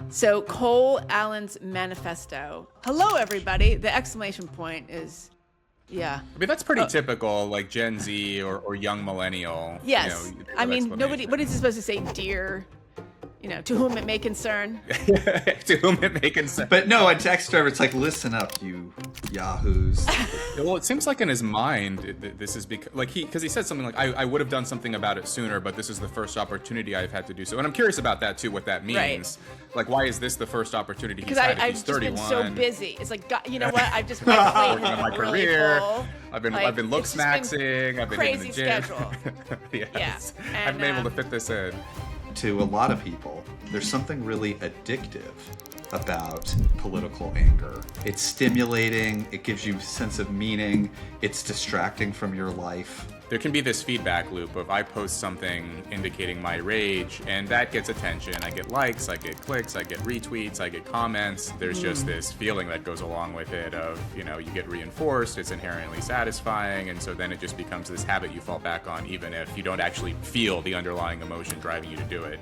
So Cole Allen's Manifesto. Hello, everybody. The exclamation point is, yeah. I mean, that's pretty typical, like Gen Z or young millennial. Yes. You know, I mean, nobody, what is it supposed to say? Dear, to whom it may concern. To whom it may concern. But no, a text driver, it's like, listen up, you yahoos. Well, it seems like in his mind, this is because, like, because he said something like, I would have done something about it sooner, but this is the first opportunity I've had to do so. And I'm curious about that too, what that means. Right. Like, why is this the first opportunity he's had? Because I've just been so busy. It's like, God, you know what? I've just my plate working on my really career. Full. I've been look maxing. I've been in the gym. Schedule. Yes. Yeah. I haven't been able to fit this in. To a lot of people, there's something really addictive about political anger. It's stimulating, it gives you a sense of meaning, it's distracting from your life. There can be this feedback loop of I post something indicating my rage, and that gets attention. I get likes, I get clicks, I get retweets, I get comments. There's just this feeling that goes along with it of, you get reinforced, it's inherently satisfying, and so then it just becomes this habit you fall back on even if you don't actually feel the underlying emotion driving you to do it.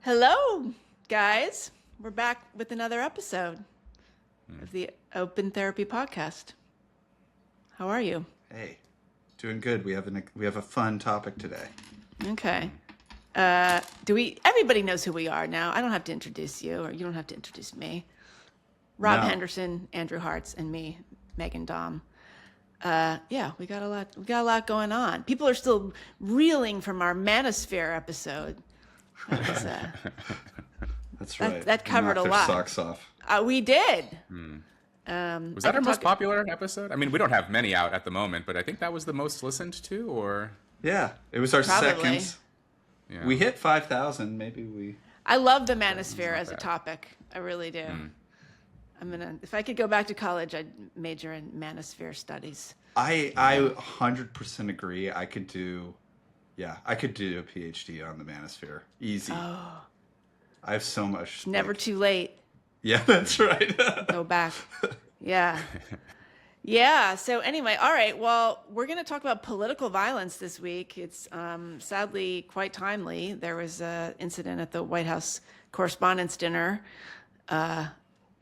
Hello, guys. We're back with another episode of the Open Therapy Podcast. How are you? Hey, doing good. We have a fun topic today. Okay. Everybody knows who we are now. I don't have to introduce you, or you don't have to introduce me. Rob Henderson, Andrew Hartz, and me, Megan Dahm. We got a lot going on. People are still reeling from our Manosphere episode. That's right. That covered a lot. Socks off. We did. Was that our most popular episode? I mean, we don't have many out at the moment, but I think that was the most listened to, or? Yeah, it was our Probably. second. Yeah. We hit 5,000. Maybe we. I love the Manosphere as a topic. I really do. If I could go back to college, I'd major in Manosphere studies. I 100% agree. I could do a PhD on the Manosphere. Easy. Oh. I have so much. It's never too late. Yeah, that's right. Go back. Yeah. Yeah. So anyway, all right. Well, we're going to talk about political violence this week. It's sadly quite timely. There was an incident at the White House Correspondents' Dinner. I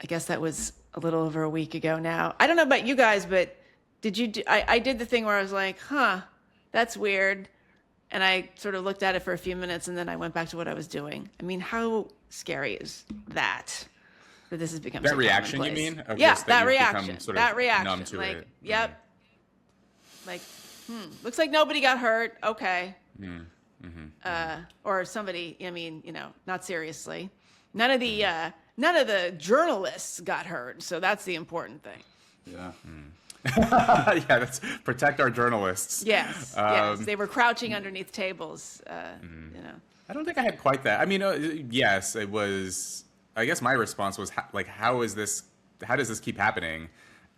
guess that was a little over a week ago now. I don't know about you guys, but did you I did the thing where I was like, that's weird. And I sort of looked at it for a few minutes, and then I went back to what I was doing. I mean, how scary is that this has become that so reaction? You commonplace? mean? Of Yeah, just that you've reaction. become sort of That reaction. numb to like, it. yep. Like, looks like nobody got hurt. Okay. Or somebody. I mean, not seriously. None of the journalists got hurt, so that's the important thing. Yeah. Yeah, that's protect our journalists. Yes, yes. They were crouching underneath tables. I don't think I had quite that. I mean, yes, it was. I guess my response was how does this keep happening?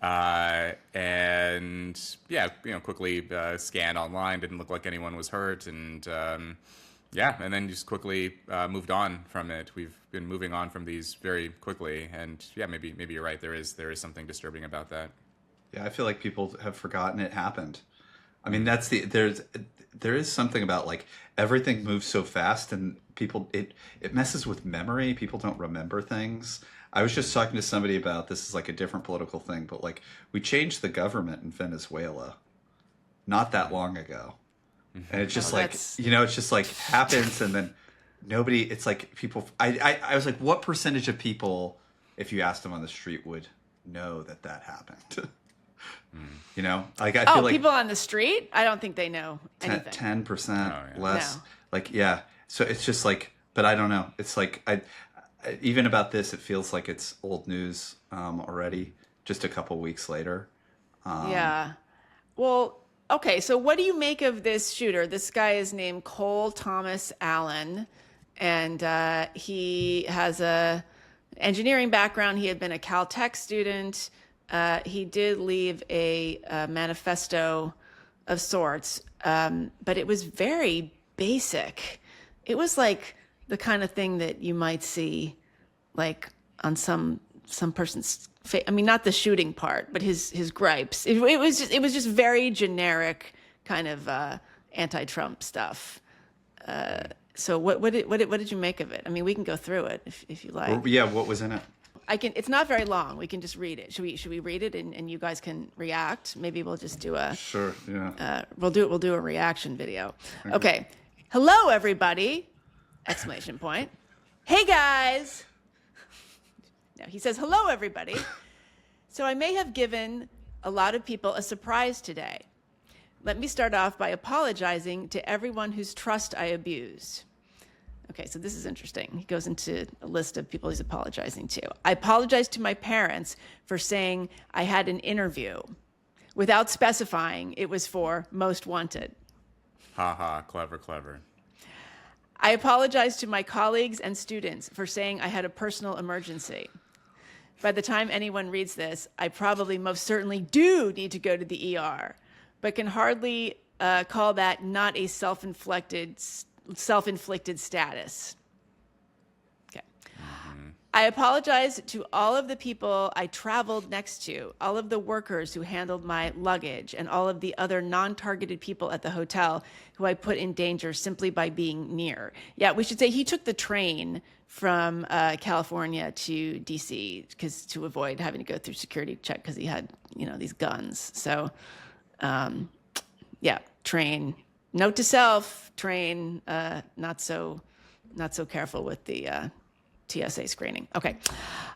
And yeah, quickly scanned online. Didn't look like anyone was hurt, and and then just quickly moved on from it. We've been moving on from these very quickly, and yeah, maybe you're right. There is something disturbing about that. Yeah, I feel like people have forgotten it happened. I mean, there is something about like everything moves so fast, and people it messes with memory. People don't remember things. I was just talking to somebody about this is like a different political thing, but like we changed the government in Venezuela not that long ago. And it's just it's just like happens, and then nobody, it's like people, I was like, what percentage of people, if you asked them on the street, would know that happened? Like I feel like people on the street, I don't think they know anything. 10% less. No. Like, yeah. So it's just like, but I don't know. It's like, I even about this, it feels like it's old news already, just a couple weeks later. Yeah. Well, okay. So what do you make of this shooter? This guy is named Cole Thomas Allen, and he has a engineering background. He had been a Caltech student. He did leave a manifesto of sorts, but it was very basic. It was like the kind of thing that you might see like on some person's face. I mean, not the shooting part, but his gripes. It was just very generic kind of anti-Trump stuff. So what did you make of it? I mean, we can go through it if you like. Well, yeah, what was in it? It's not very long. We can just read it. Should we read it and you guys can react? Maybe we'll just do a Sure, yeah. we'll do a reaction video. Okay. Hello everybody! Exclamation point. Hey guys! No, he says hello everybody. So I may have given a lot of people a surprise today. Let me start off by apologizing to everyone whose trust I abused. Okay, so this is interesting. He goes into a list of people he's apologizing to. I apologize to my parents for saying I had an interview without specifying it was for Most Wanted. Ha ha, clever, clever. I apologize to my colleagues and students for saying I had a personal emergency. By the time anyone reads this, I probably most certainly do need to go to the ER, but can hardly call that not a self-inflicted status. Okay. I apologize to all of the people I traveled next to, all of the workers who handled my luggage, and all of the other non-targeted people at the hotel who I put in danger simply by being near. Yeah, we should say he took the train from California to DC to avoid having to go through security check because he had, these guns. So, yeah, train. Note to self, train, not so careful with the TSA screening. Okay.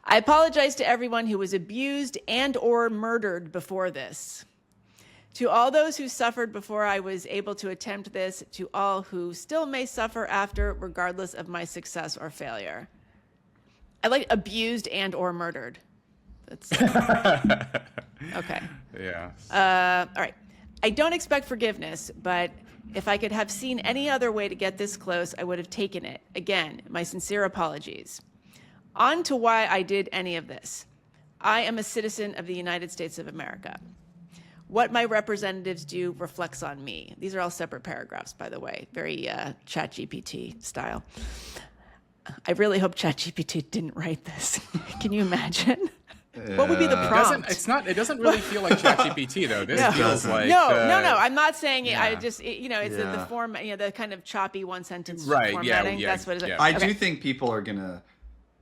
I apologize to everyone who was abused and or murdered before this. To all those who suffered before I was able to attempt this, to all who still may suffer after, regardless of my success or failure. I like abused and or murdered. That's okay. Yeah. All right. I don't expect forgiveness, but if I could have seen any other way to get this close, I would have taken it. Again, my sincere apologies. On to why I did any of this. I am a citizen of the United States of America. What my representatives do reflects on me. These are all separate paragraphs, by the way, very ChatGPT style. I really hope ChatGPT didn't write this. Can you imagine? What would be the prompt? It doesn't really feel like ChatGPT though. This feels like no. I'm not saying it. Yeah. I just it's the form, the kind of choppy one sentence formatting. That's what it is. Yeah. I do think people are gonna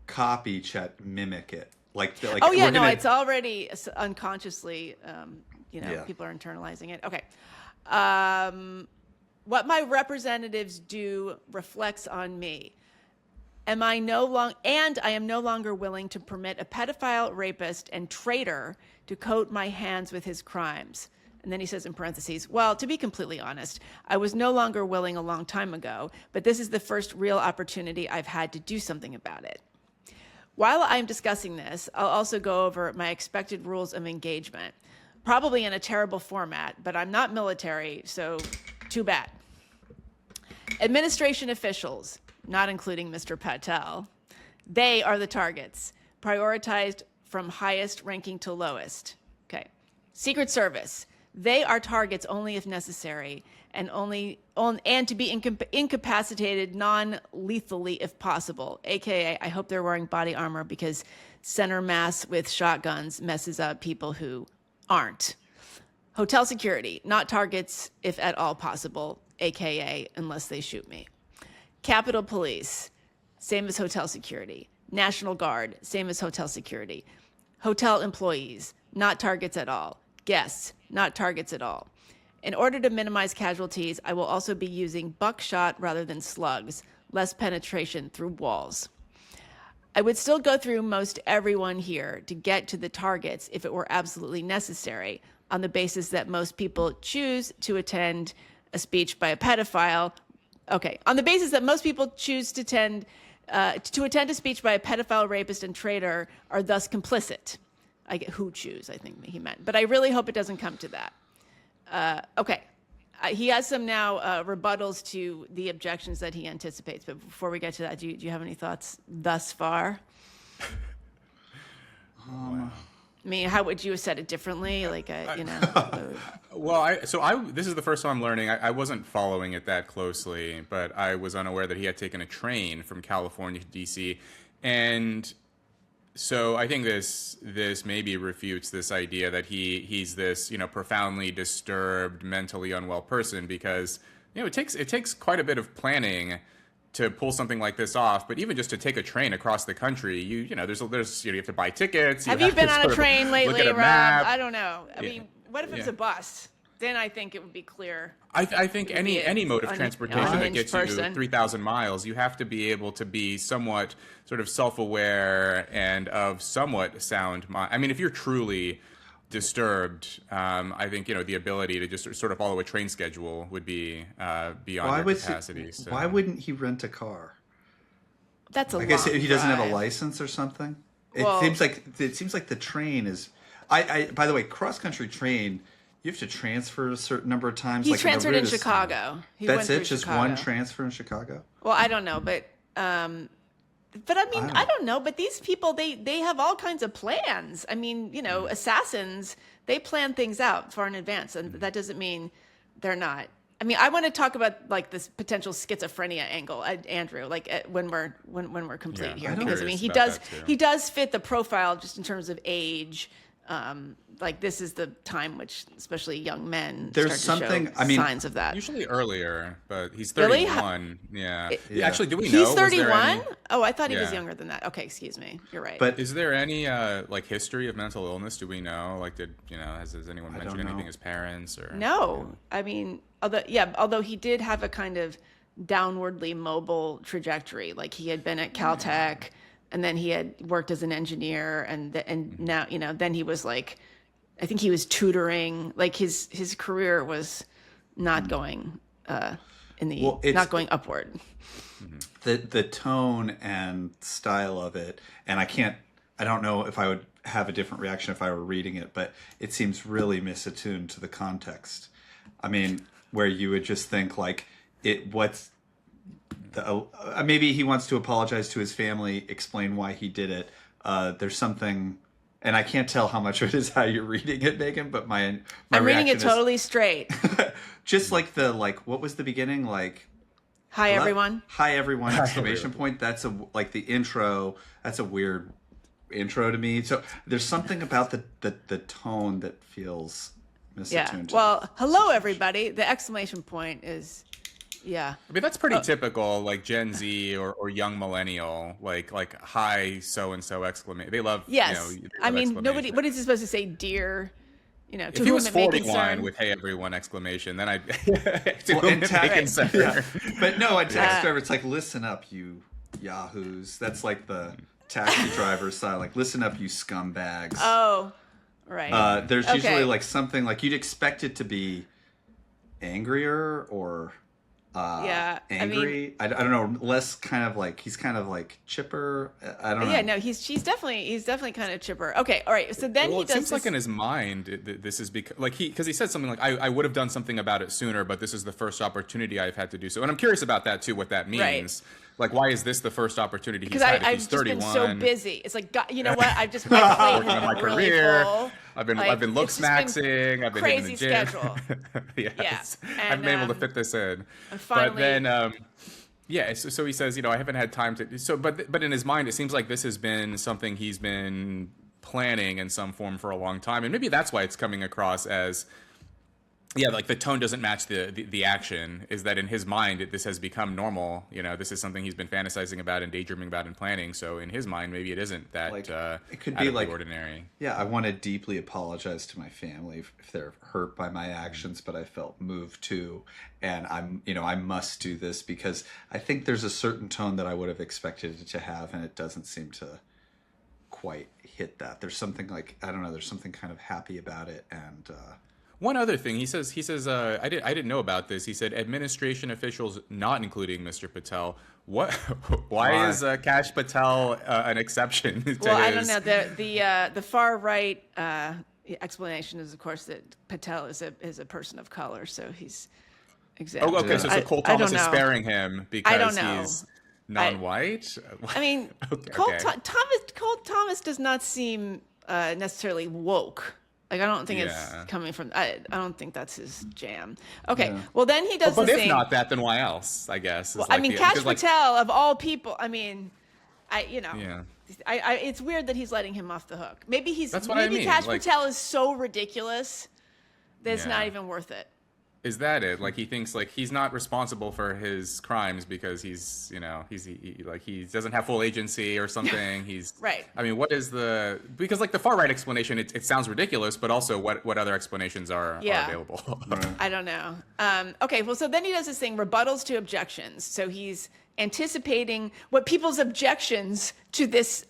copy Chat, mimic it. It's already unconsciously. People are internalizing it. Okay. What my representatives do reflects on me. I am no longer willing to permit a pedophile, rapist, and traitor to coat my hands with his crimes. And then he says in parentheses, well, to be completely honest, I was no longer willing a long time ago, but this is the first real opportunity I've had to do something about it. While I'm discussing this, I'll also go over my expected rules of engagement, probably in a terrible format, but I'm not military, so too bad. Administration officials, not including Mr. Patel, they are the targets, prioritized from highest ranking to lowest. Okay. Secret Service, they are targets only if necessary, and to be incapacitated non-lethally if possible. AKA, I hope they're wearing body armor because center mass with shotguns messes up people who aren't. Hotel security, not targets if at all possible, AKA unless they shoot me. Capitol Police, same as hotel security. National Guard, same as hotel security. Hotel employees, not targets at all. Guests, not targets at all. In order to minimize casualties, I will also be using buckshot rather than slugs, less penetration through walls. I would still go through most everyone here to get to the targets if it were absolutely necessary, on the basis that most people choose to attend a speech by a pedophile. Okay, on the basis that most people choose to attend a speech by a pedophile, rapist, and traitor are thus complicit. I get who choose, I think he meant. But I really hope it doesn't come to that. Okay, he has some now rebuttals to the objections that he anticipates. But before we get to that, do you have any thoughts thus far? I mean, how would you have said it differently? Well, this is the first time I'm learning. I wasn't following it that closely, but I was unaware that he had taken a train from California to DC, and so I think this maybe refutes this idea that he's this profoundly disturbed, mentally unwell person, because it takes quite a bit of planning to pull something like this off, but even just to take a train across the country, there's you have to buy tickets. Have you been on a train lately, Rob? Map. I don't know. I mean, what if it's a bus? Then I think it would be clear. I think any mode of transportation that gets you person. 3,000 miles, you have to be able to be somewhat sort of self-aware and of somewhat sound mind. I mean, if you're truly disturbed, I think the ability to just sort of follow a train schedule would be beyond your capacity. So. Why wouldn't he rent a car? That's a. I guess he doesn't have a drive. license or something. Well, it seems like the train is. I by the way, cross country train. You have to transfer a certain number of times. He transferred in Chicago. That's it. Just one transfer in Chicago. Well, I don't know, but I mean, I don't know. But these people, they have all kinds of plans. I mean, assassins, they plan things out far in advance, and that doesn't mean they're not. I mean, I want to talk about like this potential schizophrenia angle, Andrew. Like when we're complete here, because I mean, he does fit the profile just in terms of age. Like this is the time which, especially young men, there's start to something. show I mean, signs of that. Usually earlier, but he's Really? 31. Yeah. Yeah. Actually, do we know? He's was there 31. any- Oh, I thought he was Yeah. younger than that. Okay, excuse me. You're right. But Is there any like history of mental illness? Do we know? Like, has anyone mentioned don't know. anything as parents or? no, I mean, although he did have a kind of downwardly mobile trajectory. Like he had been at Caltech, and then he had worked as an engineer, and now then he was like. I think he was tutoring. Like his career was not going not going upward. the tone and style of it, and I don't know if I would have a different reaction if I were reading it, but it seems really misattuned to the context. I mean, where you would just think like maybe he wants to apologize to his family, explain why he did it. There's something. And I can't tell how much of it is how you're reading it, Megan, but my I'm reading it reaction totally straight. just like what was the beginning? Like, Hi, everyone. Hi, everyone! Exclamation point. That's the intro. That's a weird intro to me. So there's something about the tone that feels misattuned. Yeah. to Well, the hello, situation. everybody. The exclamation point is, yeah. I mean, that's pretty typical, like Gen Z or young millennial, like hi so and so exclamation. They love. Yes. They love I mean, nobody. exclamation. What is he supposed to say, dear? To If whom he was it may 41 concern. with "Hey everyone!" exclamation, then I'd in concern. Yeah. But no, a taxi driver, it's like, listen up, you yahoos. That's like the taxi driver side. Like, listen up, you scumbags. Oh, right. There's Okay. usually like something like you'd expect it to be angrier or Yeah, I angry. I don't know. Less kind of like he's kind of like chipper. I don't know. Yeah, no, he's definitely kind of chipper. Okay, all right. So then Well, he it does seems like this- in his mind, this is because he said something like, "I would have done something about it sooner, but this is the first opportunity I've had to do so." And I'm curious about that too. What that means? Right. Like, why is this the first opportunity he's because had? If I've he's just been 31, so busy. It's like, God, you know what? I've just my plate working on my has been really career. full. I've been Like, look it's just been smaxing. I've been hitting crazy the gym. schedule. Yes. Yeah, I've and, been able to fit this in. and But finally- then, yeah. So he says, I haven't had time to. So, but in his mind, it seems like this has been something he's been planning in some form for a long time, and maybe that's why it's coming across as. Yeah, like the tone doesn't match the action. Is that in his mind, this has become normal? This is something he's been fantasizing about and daydreaming about and planning. So in his mind, maybe it isn't that Like, it could out be of like the ordinary. Yeah, I want to deeply apologize to my family if they're hurt by my actions, but I felt moved to, and I must do this because I think there's a certain tone that I would have expected it to have, and it doesn't seem to quite hit that. There's something like, I don't know, there's something kind of happy about it, and One other thing, he says, I didn't know about this. He said administration officials, not including Mr. Patel. Why Why? is Kash Patel an exception to Well, I his? don't know. The far right explanation is, of course, that Patel is a person of color, so he's exempt. Oh, okay. So Cole I Thomas don't is know. sparing him I don't because know. he's non-white. I mean, Okay, Cole okay. Thomas does not seem necessarily woke. Like, I don't think Yeah. it's coming from. I don't think that's his jam. Okay, well then he does But the if thing. not that, then why else? I guess. Well, I mean, Kash because, Patel of all people. I mean, Yeah. it's weird that he's letting him off the hook. Maybe That's what I mean, Kash like- Patel is so ridiculous that it's not Yeah. even worth it. Is that it? Like, he thinks like he's not responsible for his crimes because he's, you know, he doesn't have full agency or something. He's Right. I mean, what is because like the far right explanation, it sounds ridiculous, but also what other explanations are available? I don't know. Okay, well, so then he does this thing, rebuttals to objections. So he's anticipating what people's objections to this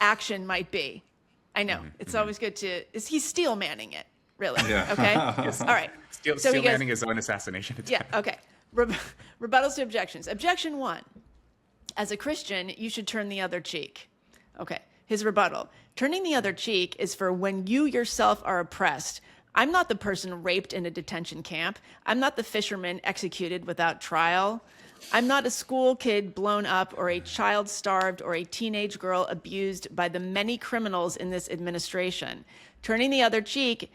action might be. I know it's always good he's steel manning it, really. Yeah. Okay. All right. Steel manning his own assassination attempt. Yeah. Okay. Rebuttals to objections. Objection 1: as a Christian, you should turn the other cheek. Okay. His rebuttal: turning the other cheek is for when you yourself are oppressed. I'm not the person raped in a detention camp. I'm not the fisherman executed without trial. I'm not a school kid blown up or a child starved or a teenage girl abused by the many criminals in this administration. Turning the other cheek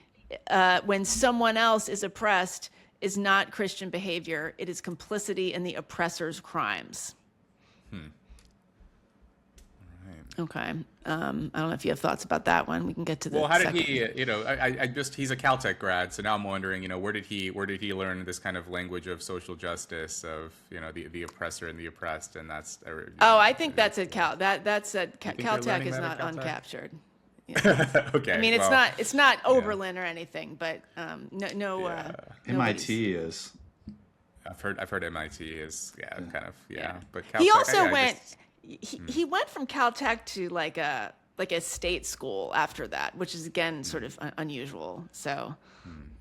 when someone else is oppressed is not Christian behavior. It is complicity in the oppressor's crimes. Okay. I don't know if you have thoughts about that one. We can get to the Well, how second. did he, you know, he's a Caltech grad, so now I'm wondering, you know, where did he learn this kind of language of social justice, of, you know, the oppressor and the oppressed, and that's. I think that's at that's at they're Caltech learning is that not at Caltech? Uncaptured. Yeah. Okay. I mean, it's not Oberlin or anything, but no. MIT is. I've heard MIT is kind of but He Caltech, also I went. just- He went from Caltech to like a state school after that, which is again sort of unusual. So,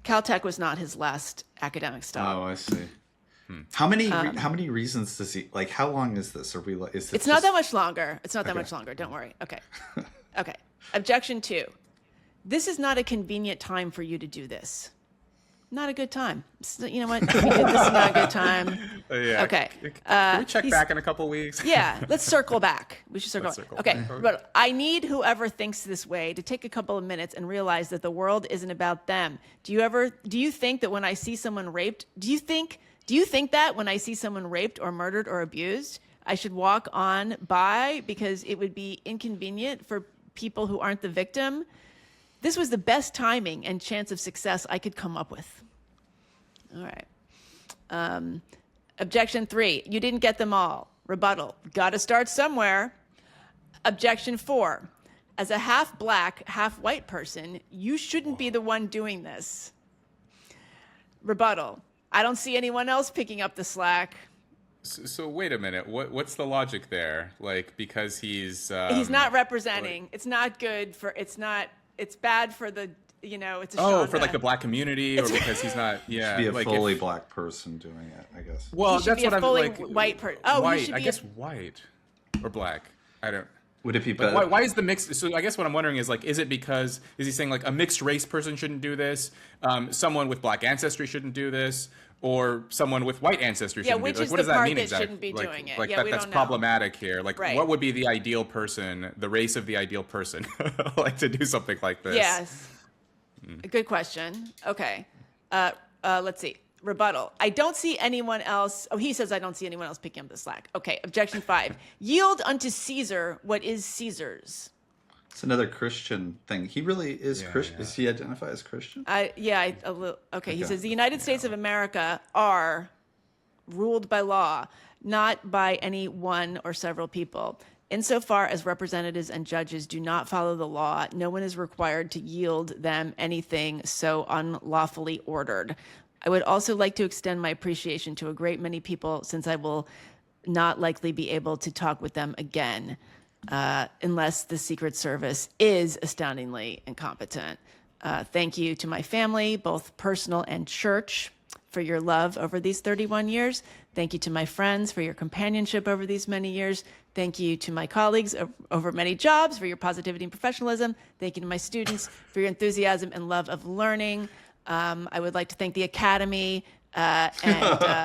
Caltech was not his last academic stop. Oh, I see. How many reasons does he like? How long is this? Are we? Is this It's not that much longer. It's not that much longer. Don't worry. Okay. Okay. Objection 2: this is not a convenient time for you to do this. Not a good time. You know what? This is not a good time. Yeah. Okay. Can we check back in a couple weeks? Yeah, let's circle back. We should circle Let's back. circle Okay, back. but I need whoever thinks this way to take a couple of minutes and realize that the world isn't about them. Do you think that when I see someone raped, do you think that when I see someone raped or murdered or abused, I should walk on by because it would be inconvenient for people who aren't the victim? This was the best timing and chance of success I could come up with. All right. Objection 3: you didn't get them all. Rebuttal: got to start somewhere. Objection 4: as a half black, half white person, you shouldn't be the one doing this. Rebuttal: I don't see anyone else picking up the slack. So wait a minute. What's the logic there? Like, because he's not representing. It's not good for. It's bad for the. You know, it's a for genre. like the black community, or because he's not. Yeah, be a like fully black person doing it, I guess. Well, He should that's be a what I'm fully like. white person. Oh, he white. should I be guess white or black. I don't. Would it be But better? why is the mixed? So I guess what I'm wondering is like, is he saying like a mixed race person shouldn't do this, someone with black ancestry shouldn't do this, or someone with white ancestry shouldn't which do this? is What the does that part mean that exactly? shouldn't be doing it. Like Yeah, we that's don't know. problematic here. Like, Right. what would be the ideal person, the race of the ideal person, like to do something like this? Yes. Good question. Okay. Let's see. Rebuttal: I don't see anyone else. Oh, he says I don't see anyone else picking up the slack. Okay. Objection 5: yield unto Caesar what is Caesar's. It's another Christian thing. He really is Christian. yeah. Does he identify as Christian? Okay. He Okay. says the United States of America are ruled by law, not by any one or several people. Insofar as representatives and judges do not follow the law, no one is required to yield them anything so unlawfully ordered. I would also like to extend my appreciation to a great many people, since I will not likely be able to talk with them again, unless the Secret Service is astoundingly incompetent. Thank you to my family, both personal and church, for your love over these 31 years. Thank you to my friends for your companionship over these many years. Thank you to my colleagues over many jobs for your positivity and professionalism. Thank you to my students for your enthusiasm and love of learning. I would like to thank the Academy and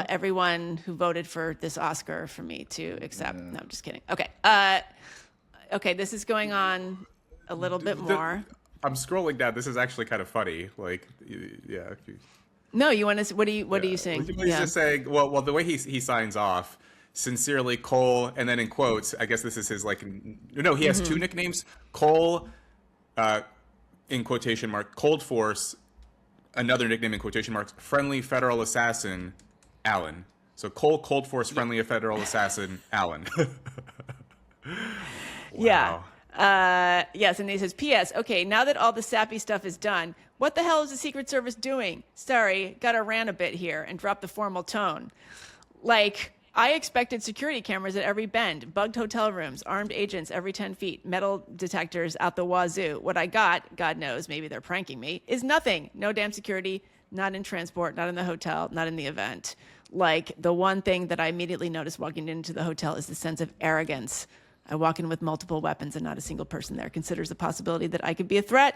everyone who voted for this Oscar for me to accept. No, I'm just kidding. Okay. Okay, this is going on a little bit more. I'm scrolling down. This is actually kind of funny. Like, yeah. If you, No, you want to? What are you saying? He's just saying. Well, the way he signs off, sincerely Cole, and then in quotes, I guess this is his like. No, he has two nicknames: Cole, in quotation mark, Cold Force, another nickname in quotation marks, friendly federal assassin, Allen. So Cold Force friendly federal assassin, Allen. Yeah. Wow. Yes, and he says, P.S. Okay, now that all the sappy stuff is done, what the hell is the Secret Service doing? Sorry, gotta rant a bit here and drop the formal tone. Like, I expected security cameras at every bend, bugged hotel rooms, armed agents every 10 feet, metal detectors out the wazoo. What I got, God knows, maybe they're pranking me, is nothing. No damn security, not in transport, not in the hotel, not in the event. Like, the one thing that I immediately noticed walking into the hotel is the sense of arrogance. I walk in with multiple weapons and not a single person there considers the possibility that I could be a threat.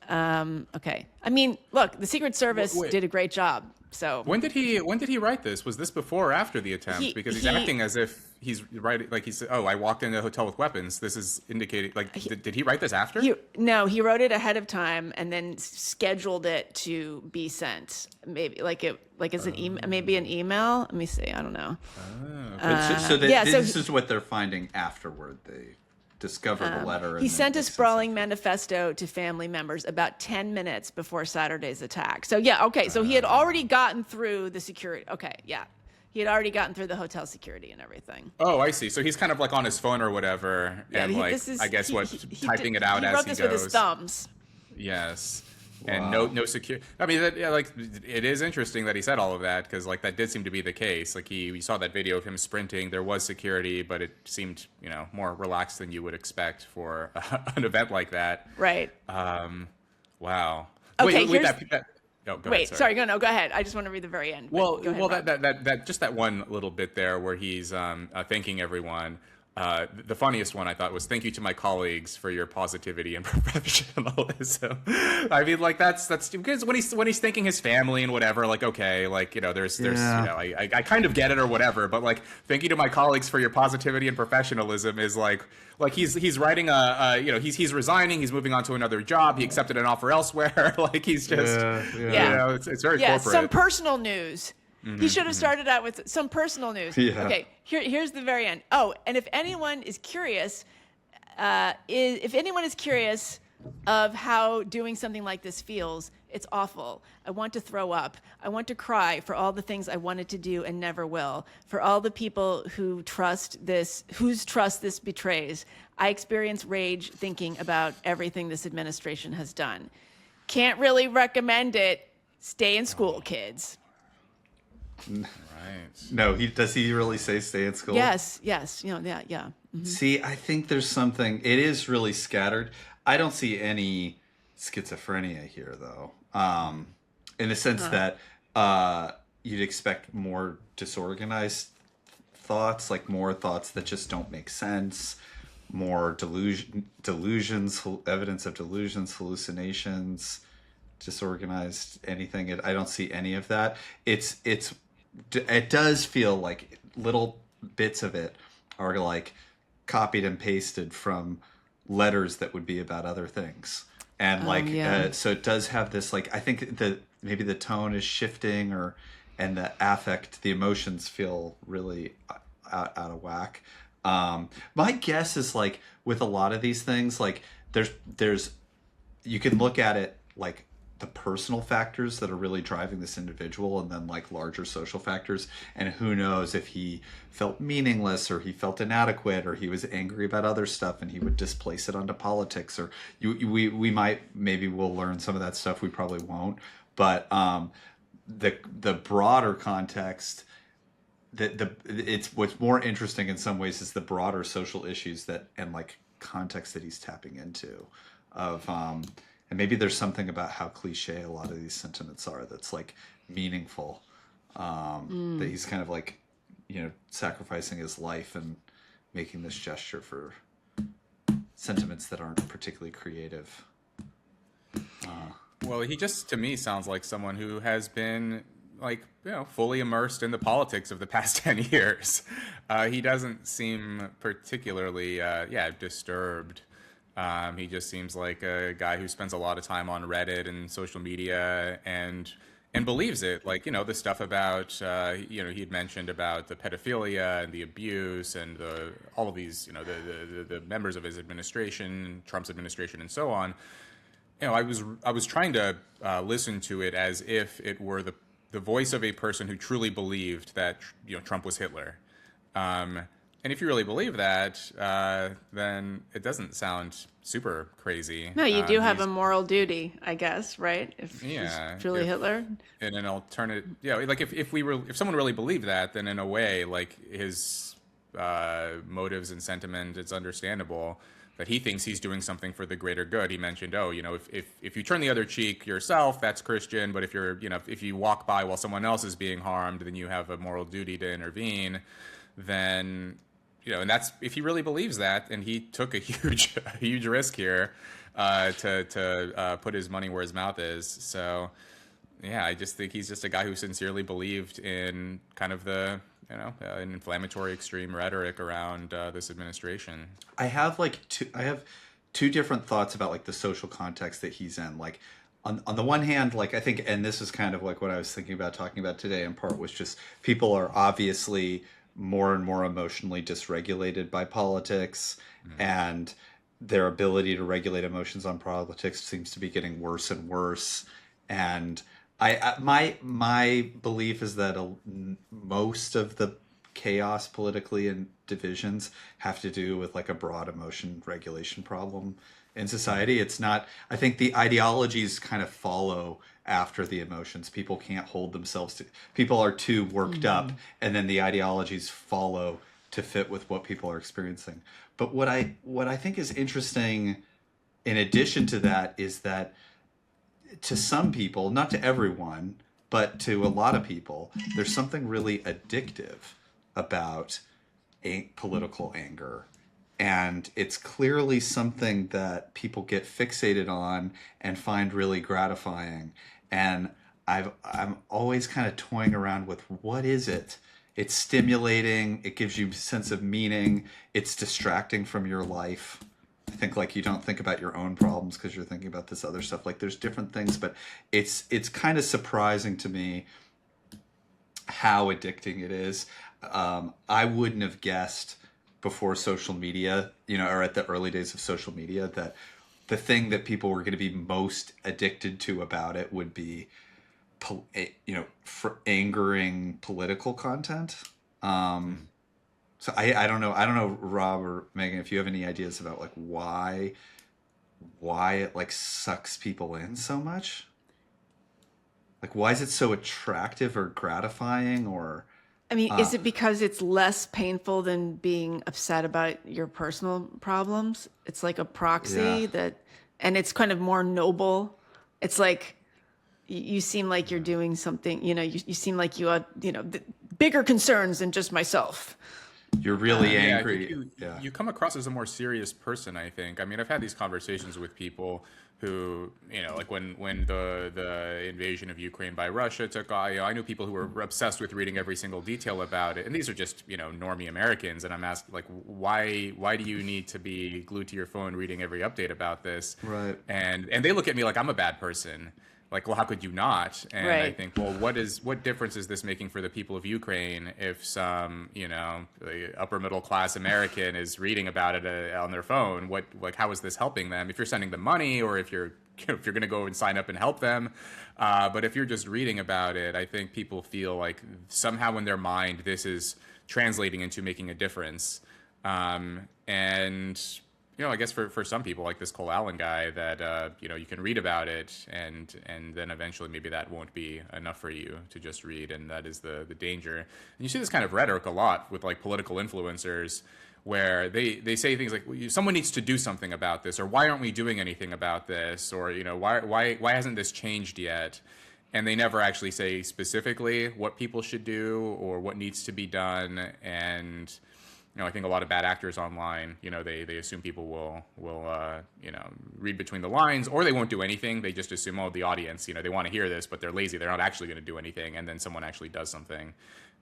Okay. I mean, look, the Secret Service did a great job. So when did he write this? Was this before or after the attempt? Because he's acting as if he's writing, like he said, oh, I walked into a hotel with weapons. This is indicating, like, did he write this after? No, he wrote it ahead of time and then scheduled it to be sent. Maybe as an email, maybe an email. Let me see. I don't know. This is what they're finding afterward. They discover the letter. He sent a sprawling manifesto to family members about 10 minutes before Saturday's attack. So yeah, okay. So he had already gotten through the security. Okay, yeah. He had already gotten through the hotel security and everything. Oh, I see. So he's kind of like on his phone or whatever, and typing it out as he goes. He wrote this with his thumbs. Yes. Wow. And no security. I mean, it is interesting that he said all of that because, like, that did seem to be the case. Like, we saw that video of him sprinting. There was security, but it seemed, more relaxed than you would expect for an event like that. Right. Wow. Okay. Go ahead, sorry. Go ahead. I just want to read the very end. Well, that just that one little bit there where he's thanking everyone. The funniest one I thought was thank you to my colleagues for your positivity and professionalism. I mean, like that's because when he's thanking his family and whatever, like, okay, like, there's I kind of get it or whatever, but like thank you to my colleagues for your positivity and professionalism is like he's writing he's resigning, he's moving on to another job, he accepted an offer elsewhere, like he's just it's very corporate. Some personal news. He should have started out with some personal news. Yeah. Okay, here's the very end. Oh, and if anyone is curious, of how doing something like this feels, it's awful. I want to throw up. I want to cry for all the things I wanted to do and never will. For all the people whose trust this betrays. I experience rage thinking about everything this administration has done. Can't really recommend it. Stay in school, kids. Right. No, does he really say stay in school? Yes. Yeah. Mm-hmm. See, I think there's something. It is really scattered. I don't see any schizophrenia here, though. In the sense that you'd expect more disorganized thoughts, like more thoughts that just don't make sense, more delusions, evidence of delusions, hallucinations, disorganized anything. I don't see any of that. It does feel like little bits of it are like copied and pasted from letters that would be about other things. And so it does have this, like, I think that maybe the tone is shifting and the affect, the emotions feel really out of whack. My guess is, like, with a lot of these things, like there's you can look at it like the personal factors that are really driving this individual and then like larger social factors, and who knows if he felt meaningless or he felt inadequate or he was angry about other stuff and he would displace it onto politics, or we'll learn some of that stuff. We probably won't, but the broader context, it's what's more interesting in some ways is the broader social issues and like context that he's tapping into of and maybe there's something about how cliche a lot of these sentiments are that's like meaningful, that he's kind of like, sacrificing his life and making this gesture for sentiments that aren't particularly creative. Well, he just, to me, sounds like someone who has been, like, fully immersed in the politics of the past 10 years. He doesn't seem particularly, disturbed. He just seems like a guy who spends a lot of time on Reddit and social media and believes it. Like, the stuff about, he had mentioned about the pedophilia and the abuse and all of these, the members of his administration, Trump's administration and so on. I was trying to listen to it as if it were the voice of a person who truly believed that Trump was Hitler. And if you really believe that, then it doesn't sound super crazy. No, you do have a moral duty, I guess, right? If Yeah, he's truly Hitler. in an alternate, like if someone really believed that, then in a way, like his motives and sentiment, it's understandable that he thinks he's doing something for the greater good. He mentioned, if you turn the other cheek yourself, that's Christian, but if you walk by while someone else is being harmed, then you have a moral duty to intervene. Then, and that's if he really believes that, and he took a huge risk here to put his money where his mouth is. So, yeah, I just think he's just a guy who sincerely believed in kind of the an inflammatory extreme rhetoric around this administration. I have two different thoughts about like the social context that he's in. Like on the one hand, like I think, and this is kind of like what I was thinking about talking about today in part, was just people are obviously more and more emotionally dysregulated by politics, and their ability to regulate emotions on politics seems to be getting worse and worse. And my belief is that most of the chaos politically and divisions have to do with like a broad emotion regulation problem in society. It's not, I think the ideologies kind of follow after the emotions. People can't hold themselves to, people are too worked up, and then the ideologies follow to fit with what people are experiencing. But what I think is interesting in addition to that is that to some people, not to everyone, but to a lot of people, there's something really addictive about political anger. And it's clearly something that people get fixated on and find really gratifying. And I'm always kind of toying around with, what is it? It's stimulating. It gives you a sense of meaning. It's distracting from your life. I think like you don't think about your own problems because you're thinking about this other stuff. Like there's different things, but it's kind of surprising to me how addicting it is. I wouldn't have guessed before social media, or at the early days of social media, that the thing that people were going to be most addicted to about it would be, for angering political content. So I don't know, Rob or Megan, if you have any ideas about like why it like sucks people in so much. Like why is it so attractive or gratifying? Or I mean, is it because it's less painful than being upset about your personal problems? It's like a proxy and it's kind of more noble. It's like you seem like you're doing something, you seem like you have, bigger concerns than just myself. You're really angry. You come across as a more serious person, I think. I mean, I've had these conversations with people who, like when the invasion of Ukraine by Russia took, I knew people who were obsessed with reading every single detail about it, and these are just normie Americans, and I'm asked like, why do you need to be glued to your phone reading every update about this? Right. And they look at me like I'm a bad person. Like, well, how could you not? And right. I think, well, what difference is this making for the people of Ukraine if some, upper middle class American is reading about it on their phone? How is this helping them? If you're sending them money, or if you're going to go and sign up and help them, but if you're just reading about it, I think people feel like somehow in their mind this is translating into making a difference, and. I guess for some people, like this Cole Allen guy, that you can read about it, and then eventually maybe that won't be enough for you to just read, and that is the danger. And you see this kind of rhetoric a lot with like political influencers, where they say things like, someone needs to do something about this, or why aren't we doing anything about this, or why hasn't this changed yet? And they never actually say specifically what people should do or what needs to be done. And I think a lot of bad actors online, they assume people will read between the lines, or they won't do anything. They just assume, the audience, they want to hear this, but they're lazy. They're not actually going to do anything. And then someone actually does something.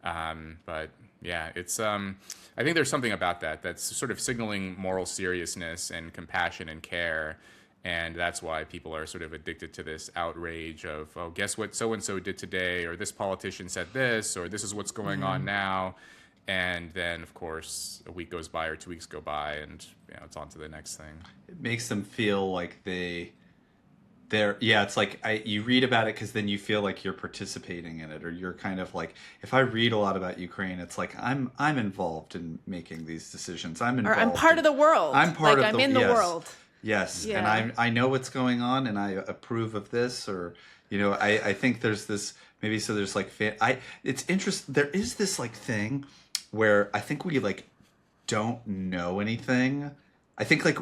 But yeah, it's, I think there's something about that's sort of signaling moral seriousness and compassion and care. And that's why people are sort of addicted to this outrage of, guess what so-and-so did today, or this politician said this, or this is what's going on now. And then, of course, a week goes by or 2 weeks go by, and it's on to the next thing. It makes them feel like they Yeah, it's like you read about it because then you feel like you're participating in it, or you're kind of like, if I read a lot about Ukraine, it's like I'm involved in making these decisions. Or I'm part of the world. I'm part like of I'm the in the yes, world. yes, and Yeah. I know what's going on, and I approve of this, or I think there's this maybe so there's like it's interesting. There is this like thing where I think we like don't know anything. I think like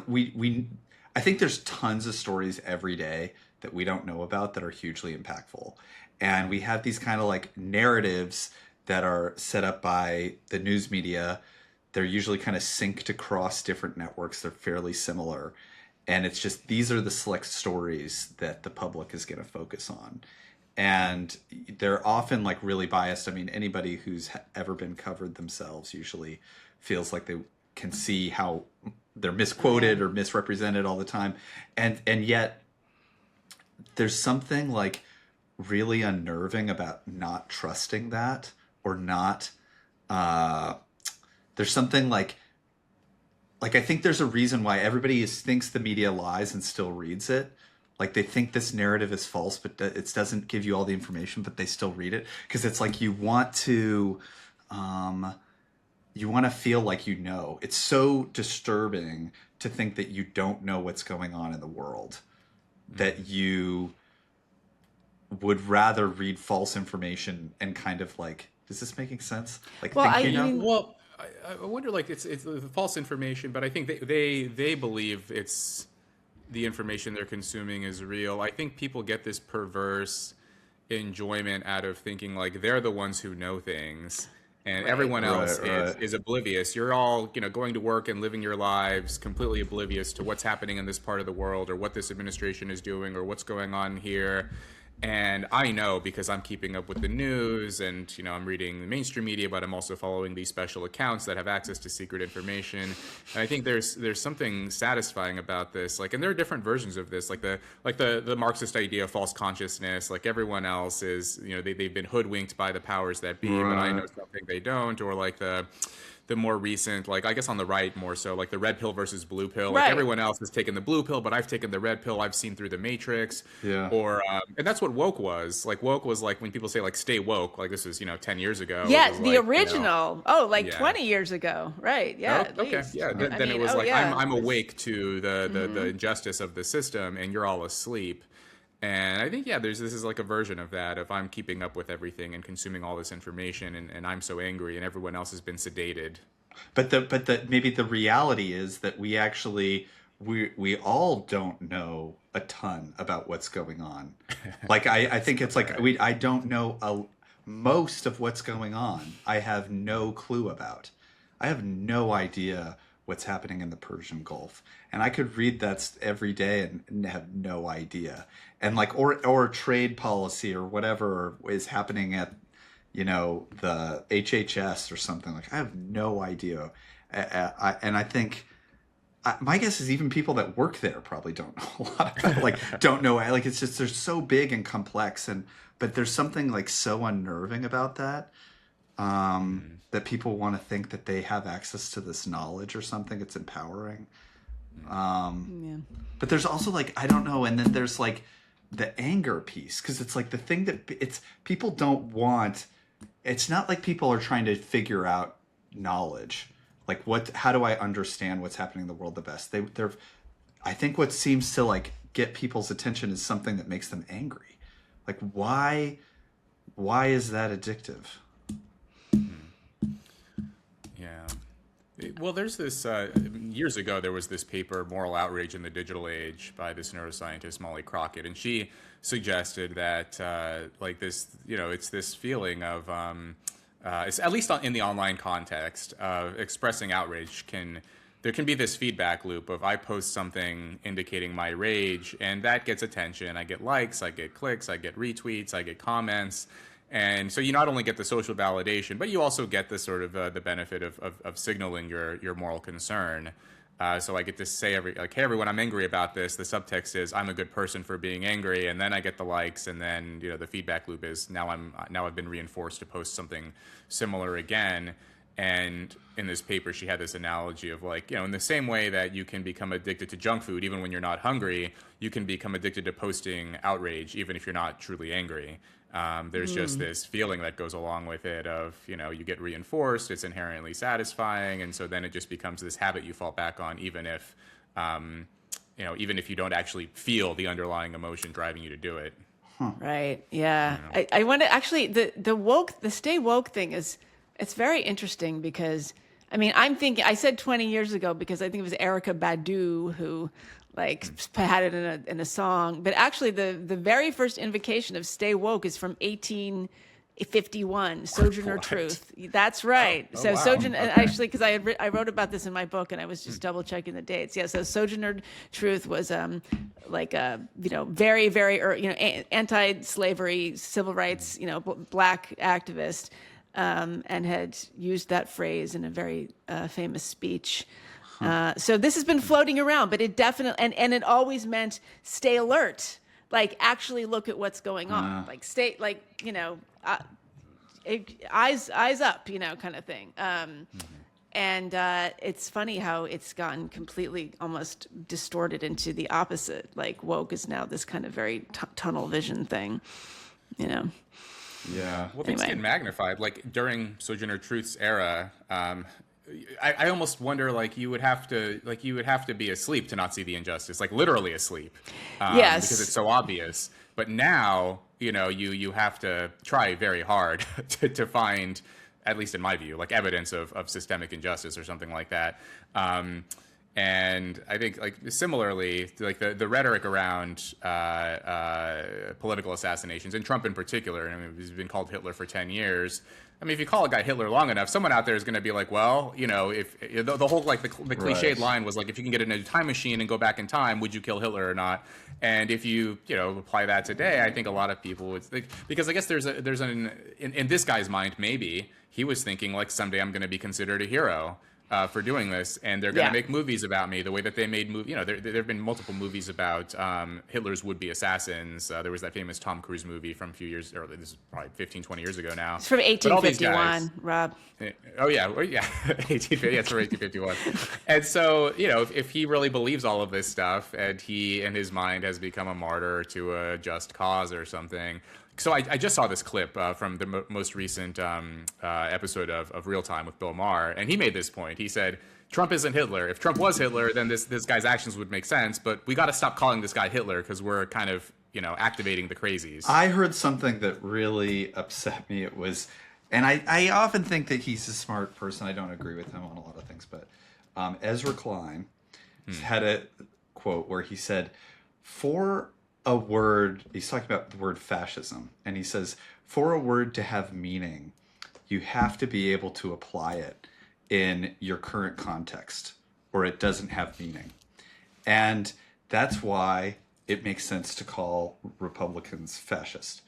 I think there's tons of stories every day that we don't know about that are hugely impactful. And we have these kind of like narratives that are set up by the news media. They're usually kind of synced across different networks. They're fairly similar. And it's just these are the select stories that the public is going to focus on. And they're often like really biased. I mean, anybody who's ever been covered themselves usually feels like they can see how they're misquoted or misrepresented all the time. And yet there's something like really unnerving about not trusting that, or not there's something like I think there's a reason why everybody thinks the media lies and still reads it. Like they think this narrative is false, but it doesn't give you all the information, but they still read it because it's like you want to feel like it's so disturbing to think that you don't know what's going on in the world, that you would rather read false information and kind of like, is this making sense? Like, Well, think Well, I wonder, like, it's the false information, but I think they believe it's the information they're consuming is real. I think people get this perverse enjoyment out of thinking like they're the ones who know things and everyone else is oblivious. You're all, going to work and living your lives completely oblivious to what's happening in this part of the world or what this administration is doing or what's going on here. And I know because I'm keeping up with the news and, I'm reading the mainstream media, but I'm also following these special accounts that have access to secret information. And I think there's something satisfying about this. Like, and there are different versions of this, like the Marxist idea of false consciousness, like everyone else is, they've been hoodwinked by the powers that be, but I know something they don't, or like the more recent, like I guess on the right more so, like the red pill versus blue pill. Like everyone else has taken the blue pill, but I've taken the red pill. I've seen through the matrix. Yeah. Or and that's what woke was. Like woke was like when people say like stay woke, like this was 10 years ago. Yeah, was the like, original. 20 years ago, right? Yeah. Oh, okay. Least. Yeah. Then it was I'm awake to the injustice of the system, and you're all asleep. And I think, this is like a version of that, of I'm keeping up with everything and consuming all this information, and I'm so angry, and everyone else has been sedated. But maybe the reality is that we actually we all don't know a ton about what's going on. Like I think it's like I don't know most of what's going on. I have no clue about. I have no idea what's happening in the Persian Gulf, and I could read that every day and have no idea. And like or trade policy or whatever is happening at the HHS or something, like I have no idea. And I think my guess is even people that work there probably don't know a lot about it, like don't know, like it's just they're so big and complex, but there's something like so unnerving about that. That people want to think that they have access to this knowledge or something. It's empowering. But there's also like, I don't know. And then there's like the anger piece. Cause it's like the thing that people don't want. It's not like people are trying to figure out knowledge. Like how do I understand what's happening in the world the best? I think what seems to like get people's attention is something that makes them angry. Like why is that addictive? Well, there's this, years ago, there was this paper, Moral Outrage in the Digital Age, by this neuroscientist, Molly Crockett, and she suggested that, like this, it's this feeling of, it's, at least in the online context, of expressing outrage there can be this feedback loop of I post something indicating my rage, and that gets attention. I get likes, I get clicks, I get retweets, I get comments. And so you not only get the social validation, but you also get the sort of the benefit of signaling your moral concern. So I get to say hey everyone, I'm angry about this. The subtext is I'm a good person for being angry, and then I get the likes, and then the feedback loop is now I've been reinforced to post something similar again. And in this paper, she had this analogy of like, in the same way that you can become addicted to junk food, even when you're not hungry, you can become addicted to posting outrage, even if you're not truly angry. There's just this feeling that goes along with it of, you get reinforced, it's inherently satisfying. And so then it just becomes this habit you fall back on, even if you don't actually feel the underlying emotion driving you to do it. Right. Yeah. I want to actually, the stay woke thing it's very interesting because, I'm thinking, I said 20 years ago because I think it was Erykah Badu who had it in a song, but actually the very first invocation of stay woke is from 1851, Sojourner Truth. That's right. Oh, So wow. Sojourner, Okay. actually, because I wrote about this in my book and I was just double checking the dates. Yeah. So Sojourner Truth was very, very anti-slavery, civil rights, black activist. And had used that phrase in a very famous speech. So this has been floating around, but it definitely, and it always meant stay alert, actually look at what's going on, stay, eyes up, kind of thing. And it's funny how it's gotten completely almost distorted into the opposite. Woke is now this kind of very tunnel vision thing, Yeah. Well, things Anyway. get magnified. During Sojourner Truth's era, I almost wonder you would have to be asleep to not see the injustice, literally asleep, Yes. because it's so obvious. But now, you have to try very hard to find, at least in my view, evidence of systemic injustice or something like that. And I think, similarly, the rhetoric around political assassinations, and Trump in particular, he's been called Hitler for 10 years. If you call a guy Hitler long enough, someone out there is going to be like, well, if the whole, the cliched Right. line was if you can get in a time machine and go back in time, would you kill Hitler or not? And if you, apply that today, I think a lot of people would think, because I guess in this guy's mind, maybe he was thinking someday I'm going to be considered a hero. For doing this, and they're going to make movies about me the way that they made movies. There have been multiple movies about Hitler's would-be assassins. There was that famous Tom Cruise movie from a few years, or this is probably 15, 20 years ago now. It's from But all these 1851, guys- Rob. Oh yeah, 1850. That's from 1851. And so, if he really believes all of this stuff, and he in his mind has become a martyr to a just cause or something. So I just saw this clip from the most recent episode of Real Time with Bill Maher, and he made this point. He said, Trump isn't Hitler. If Trump was Hitler, then this guy's actions would make sense, but we got to stop calling this guy Hitler because we're kind of, activating the crazies. I heard something that really upset me. It was, and I often think that he's a smart person. I don't agree with him on a lot of things, but Ezra Klein had a quote where he said, for a word, he's talking about the word fascism, and he says, for a word to have meaning, you have to be able to apply it in your current context, or it doesn't have meaning. And that's why it makes sense to call Republicans fascist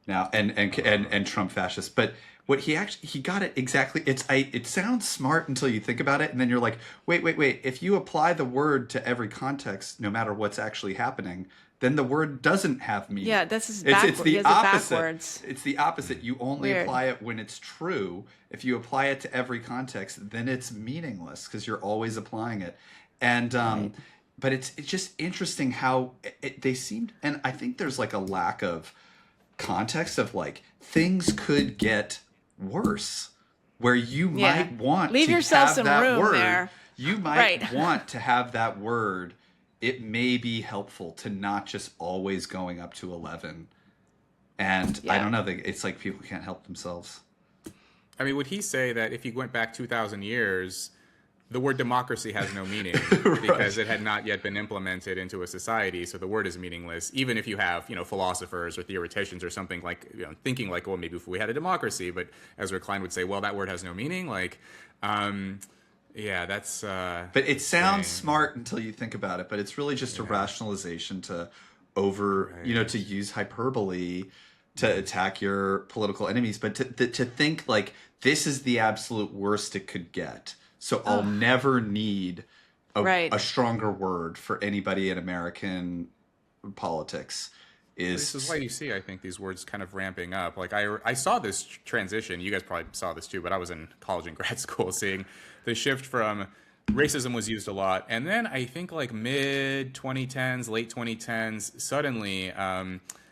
now, and Trump fascist. But what he got it exactly. It sounds smart until you think about it, and then you're like, wait. If you apply the word to every context, no matter what's actually happening, then the word doesn't have meaning. Yeah, this is it's the he has it opposite. backwards. It's the opposite. You only Weird. apply it when it's true. If you apply it to every context, then it's meaningless because you're always applying it. And but it's just interesting how they seem, and I think there's a lack of context of things could get worse, where you might want Leave to yourself have some that room word. there. You might Right. want to have that word. It may be helpful to not just always going up to 11. And I Yeah. don't know, it's people can't help themselves. Would he say that if he went back 2,000 years, the word democracy has no meaning Right. because it had not yet been implemented into a society, so the word is meaningless, even if you have, philosophers or theoreticians or something thinking well, maybe if we had a democracy, but Ezra Klein would say, well, that word has no meaning. Yeah, that's... But it sounds smart until you think about it, but it's really just a rationalization to to use hyperbole to attack your political enemies, but to think this is the absolute worst it could get. So I'll never need a stronger word for anybody in American politics. This is why you see, I think, these words kind of ramping up. Like I saw this transition. You guys probably saw this too, but I was in college and grad school seeing the shift from racism was used a lot, and then I think like mid 2010s, late 2010s, suddenly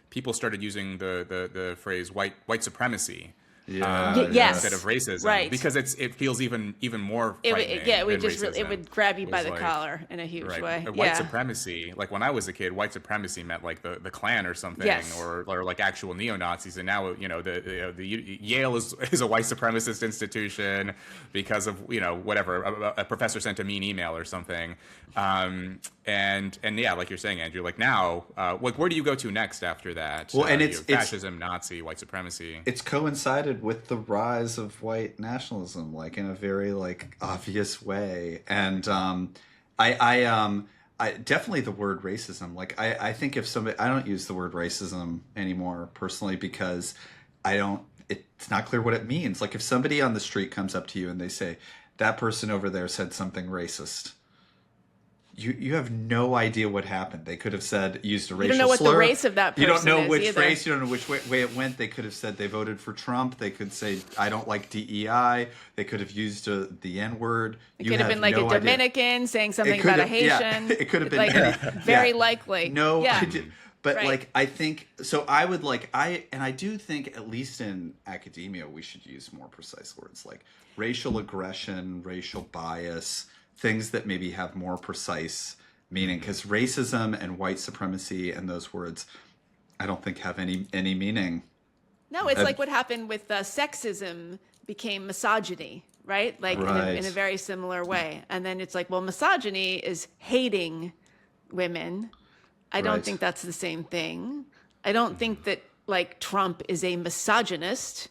people started using the phrase white supremacy. Yes. Instead of racism, Right. because it feels even more frightening. It would than just it racism. would grab you by Was the like- collar in a huge Right. way. White supremacy, like when I was a kid, white supremacy meant like the Klan or something, Yes. or like actual neo-Nazis. And now, the Yale is a white supremacist institution because of, whatever, a professor sent a mean email or something. And yeah, like you're saying, Andrew, like now, like where do you go to next after that? Well, and You it's have fascism, Nazi, white supremacy. It's coincided with the rise of white nationalism, like in a very like obvious way. And I definitely the word racism. Like I think if somebody, I don't use the word racism anymore personally because it's not clear what it means. Like if somebody on the street comes up to you and they say that person over there said something racist, you have no idea what happened. They could have used a racial slur. You don't know what the race of that person is. You don't know which either. race. You don't know which way it went. They could have said they voted for Trump. They could say I don't like DEI. They could have used the N word. It could have been like a Dominican saying something could about a have- yeah, Haitian. it could have been like any- very yeah. likely. No Yeah. idea. But Right. like I think so. I would like I do think at least in academia we should use more precise words like racial aggression, racial bias, things that maybe have more precise meaning, because racism and white supremacy and those words I don't think have any meaning. No, it's like what happened with sexism became misogyny, right? Like Right. in a very similar way. And then it's like, well, misogyny is hating women. I don't Right. think that's the same thing. I don't think that like Trump is a misogynist.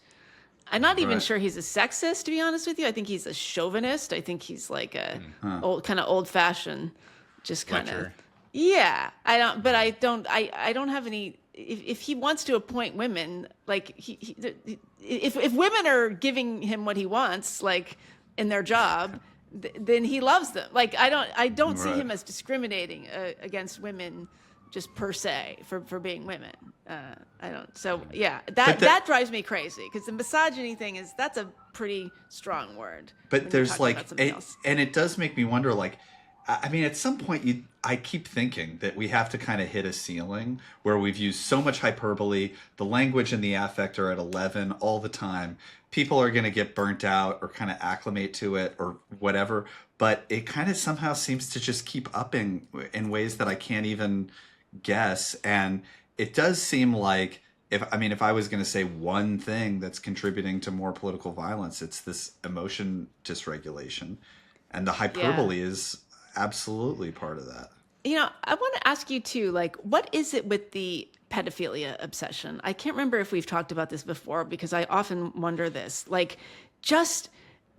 I'm not even Right. sure he's a sexist, to be honest with you. I think he's a chauvinist. I think he's like a old fashioned, just kind of. Lecture. Yeah, I don't have any. If he wants to appoint women, like if women are giving him what he wants, like in their job, then he loves them. Like I don't see Right. him as discriminating against women just per se for being women. I don't. So yeah, that drives me crazy because the misogyny thing that's a pretty strong word. when But you're there's talking like about something else. and it does make me wonder like I mean at some point I keep thinking that we have to kind of hit a ceiling where we've used so much hyperbole, the language and the affect are at 11 all the time. People are going to get burnt out or kind of acclimate to it or whatever, but it kind of somehow seems to just keep upping in ways that I can't even guess. And it does seem like if I was going to say one thing that's contributing to more political violence, it's this emotion dysregulation, and the hyperbole is absolutely part of that. I want to ask you too, like, what is it with the pedophilia obsession? I can't remember if we've talked about this before because I often wonder this, like, just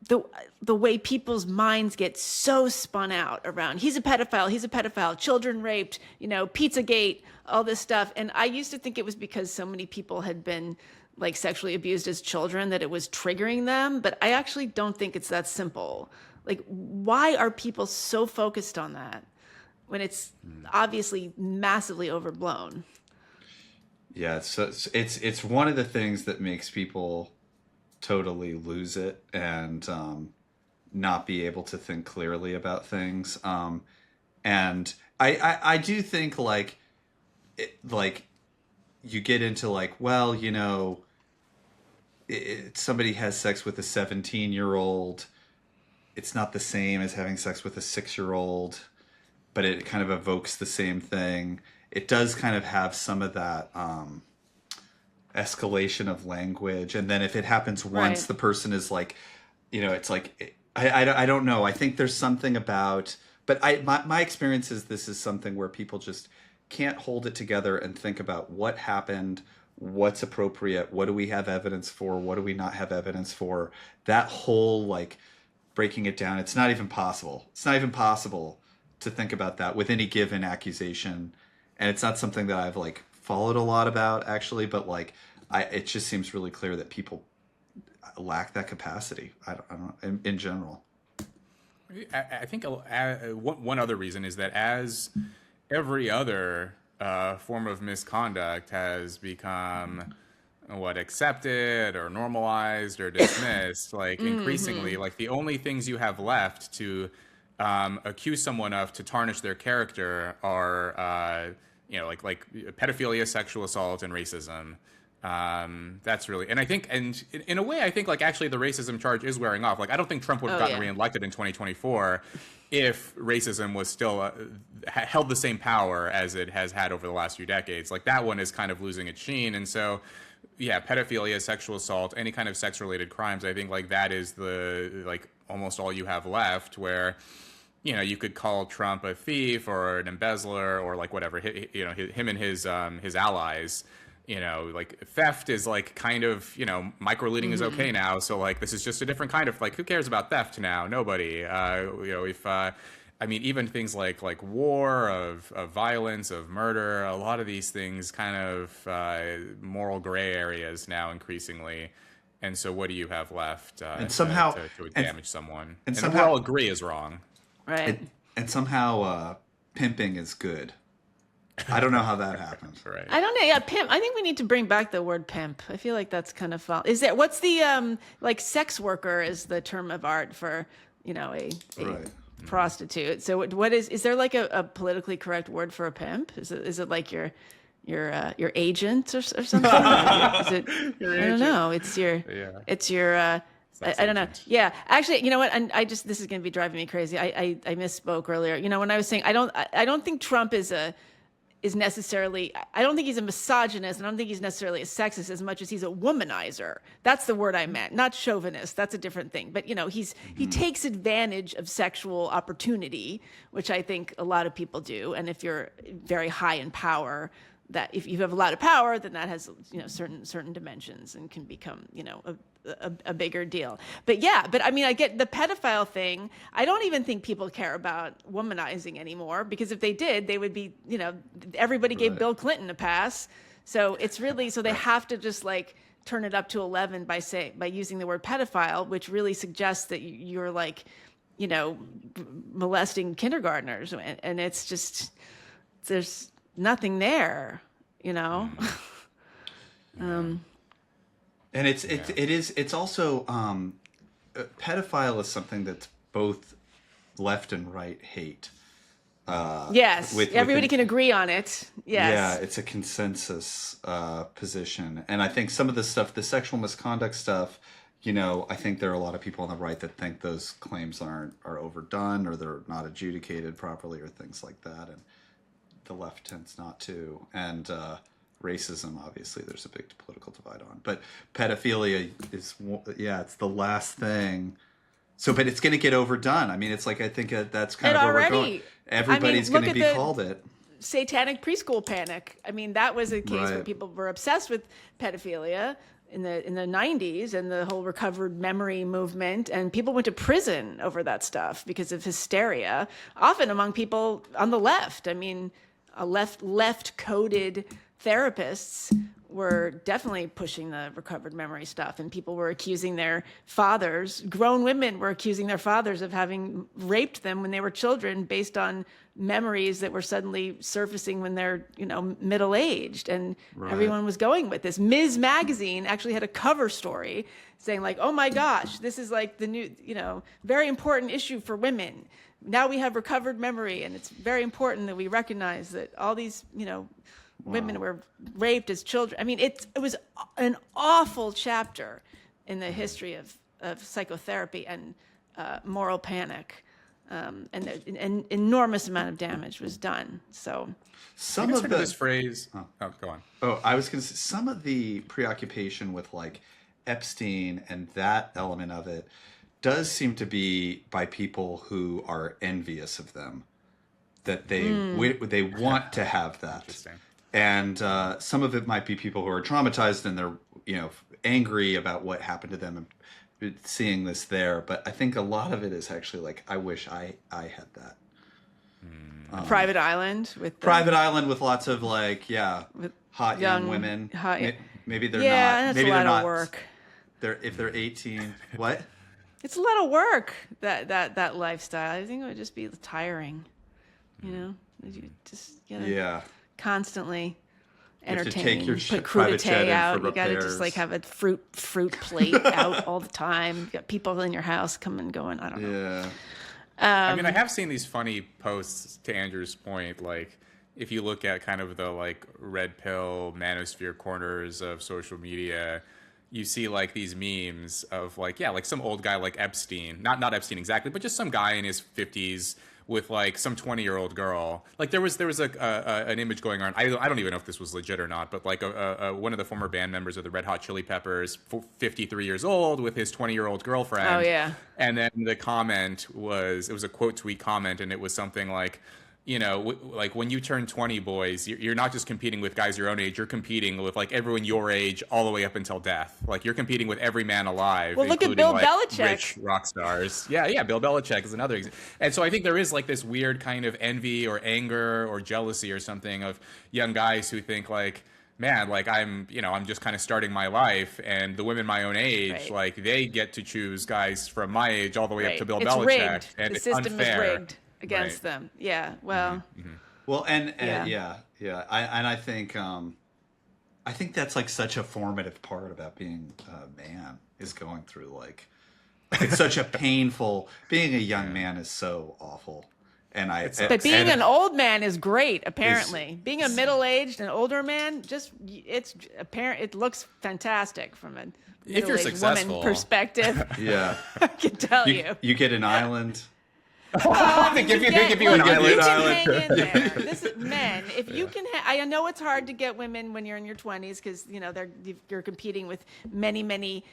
the way people's minds get so spun out around he's a pedophile, children raped, Pizzagate, all this stuff. And I used to think it was because so many people had been like sexually abused as children that it was triggering them. But I actually don't think it's that simple. Like, why are people so focused on that when it's obviously massively overblown? Yeah, so it's one of the things that makes people totally lose it and not be able to think clearly about things. And I do think like you get into like, well, somebody has sex with a 17-year-old. It's not the same as having sex with a 6-year-old, but it kind of evokes the same thing. It does kind of have some of that escalation of language. And then if it happens once, Right. the person is like, it's like, I don't know. I think there's something about, but my experience is this is something where people just can't hold it together and think about what happened, what's appropriate, what do we have evidence for, what do we not have evidence for. That whole like breaking it down, it's not even possible. It's not even possible to think about that with any given accusation. And it's not something that I've like followed a lot about actually, but like it just seems really clear that people lack that capacity. I don't in general. I think one other reason is that as every other form of misconduct has become accepted or normalized or dismissed, like increasingly, like the only things you have left to accuse someone of to tarnish their character are like pedophilia, sexual assault, and racism. That's really, and I think, and in a way, I think like actually the racism charge is wearing off. Like I don't think Trump would have gotten reelected in 2024 if racism was still held the same power as it has had over the last few decades. Like that one is kind of losing its sheen, and so yeah, pedophilia, sexual assault, any kind of sex-related crimes, I think like that is like almost all you have left. Where you could call Trump a thief or an embezzler or like whatever, him and his allies. Like theft is like kind of, microlooting is okay now. So like, this is just a different kind of like, who cares about theft now? Nobody. Even things like war, of violence, of murder, a lot of these things kind of moral gray areas now increasingly. And so what do you have left and somehow to damage someone? And somehow we all agree is wrong. Right. And somehow pimping is good. I don't know how that happened. Right. I don't know. Yeah, pimp. I think we need to bring back the word pimp. I feel like that's kind of fun. What's the like sex worker is the term of art for, a prostitute. So what is there like a politically correct word for a pimp? Is it like your agent or something? Is it, I don't know. It's your I don't know. Yeah, actually, you know what? And this is going to be driving me crazy. I misspoke earlier. When I was saying I don't think Trump is necessarily, I don't think he's a misogynist, and I don't think he's necessarily a sexist as much as he's a womanizer. That's the word I meant, not chauvinist. That's a different thing. But he takes advantage of sexual opportunity, which I think a lot of people do. And if you're very high in power, that if you have a lot of power, then that has certain dimensions and can become a bigger deal. But I get the pedophile thing. I don't even think people care about womanizing anymore, because if they did, they would be, everybody gave Bill Clinton a pass. So it's really, so they have to just like turn it up to 11 by using the word pedophile, which really suggests that you're like, molesting kindergartners. And it's just, there's nothing there, And it's also pedophile is something that's both left and right hate. Yes, everybody can agree on it. Yes. Yeah, it's a consensus position. And I think some of the stuff, the sexual misconduct stuff, I think there are a lot of people on the right that think those claims are overdone, or they're not adjudicated properly, or things like that. And the left tends not to. And racism, obviously, there's a big political divide on. But pedophilia is, it's the last thing. So, but it's going to get overdone. I mean, it's like, I think that's kind of where we're going. Everybody's going to be called it. Satanic preschool panic. I mean, that was a case where people were obsessed with pedophilia in the 90s, and the whole recovered memory movement, and people went to prison over that stuff because of hysteria, often among people on the left. I mean, left coded therapists were definitely pushing the recovered memory stuff, and people were accusing their fathers, grown women were accusing their fathers of having raped them when they were children based on memories that were suddenly surfacing when they're, middle-aged. And everyone was going with this. Ms. Magazine actually had a cover story saying like, oh my gosh, this is like the new, very important issue for women. Now we have recovered memory, and it's very important that we recognize that all these, women were raped as children. I mean, it was an awful chapter in the history of psychotherapy and moral panic. And an enormous amount of damage was done. So some of this phrase. Oh, go on. Oh, I was going to say, some of the preoccupation with like Epstein and that element of it does seem to be by people who are envious of them, that they want to have that. And some of it might be people who are traumatized and they're, angry about what happened to them and seeing this there. But I think a lot of it is actually like, I wish I had that. Private island with lots of like, with hot young women. Maybe they're not. That's maybe a lot they're not. Of work. If they're 18, what? It's a lot of work, that lifestyle. I think it would just be tiring, You just constantly have to entertaining. take your Put private jet crudité in out. for You got to just repairs. like have a fruit plate out all the time. You got people in your house coming and going. I don't know. Yeah. I mean, I have seen these funny posts to Andrew's point. Like, if you look at kind of the like red pill manosphere corners of social media, you see like these memes of like, yeah, like some old guy like Epstein, not Epstein exactly, but just some guy in his 50s with like some 20-year-old girl. Like there was an image going on. I don't even know if this was legit or not, but like one of the former band members of the Red Hot Chili Peppers, 53 years old, with his 20-year-old girlfriend. Oh, yeah. And then the comment was, it was a quote tweet comment, and it was something like, you know, like when you turn 20, boys, you're not just competing with guys your own age. You're competing with like everyone your age all the way up until death. Like you're competing with every man alive. Well, look at including, Bill like, Belichick. Rich rock stars. Yeah, Bill Belichick is another example. And so I think there is like this weird kind of envy or anger or jealousy or something of young guys who think like, man, like I'm just kind of starting my life, and the women my own age, Right. like they get to choose guys from my age all the way up to Bill It's Belichick. rigged. And The it's system unfair. is rigged against Right. them. Yeah. Well. Well, and Yeah. I think that's like such a formative part about being a man, is going through like it's such a painful. Being a young man is so awful, and But being an old man is great, apparently. Being a middle-aged and older man, it's apparent. It looks fantastic from a If you're middle-aged successful. woman perspective. yeah, I can tell you. you get an island. They give you an Look, if island. you can hang in there. This is men. If you can, I know it's hard to get women when you're in your 20s because you're competing with many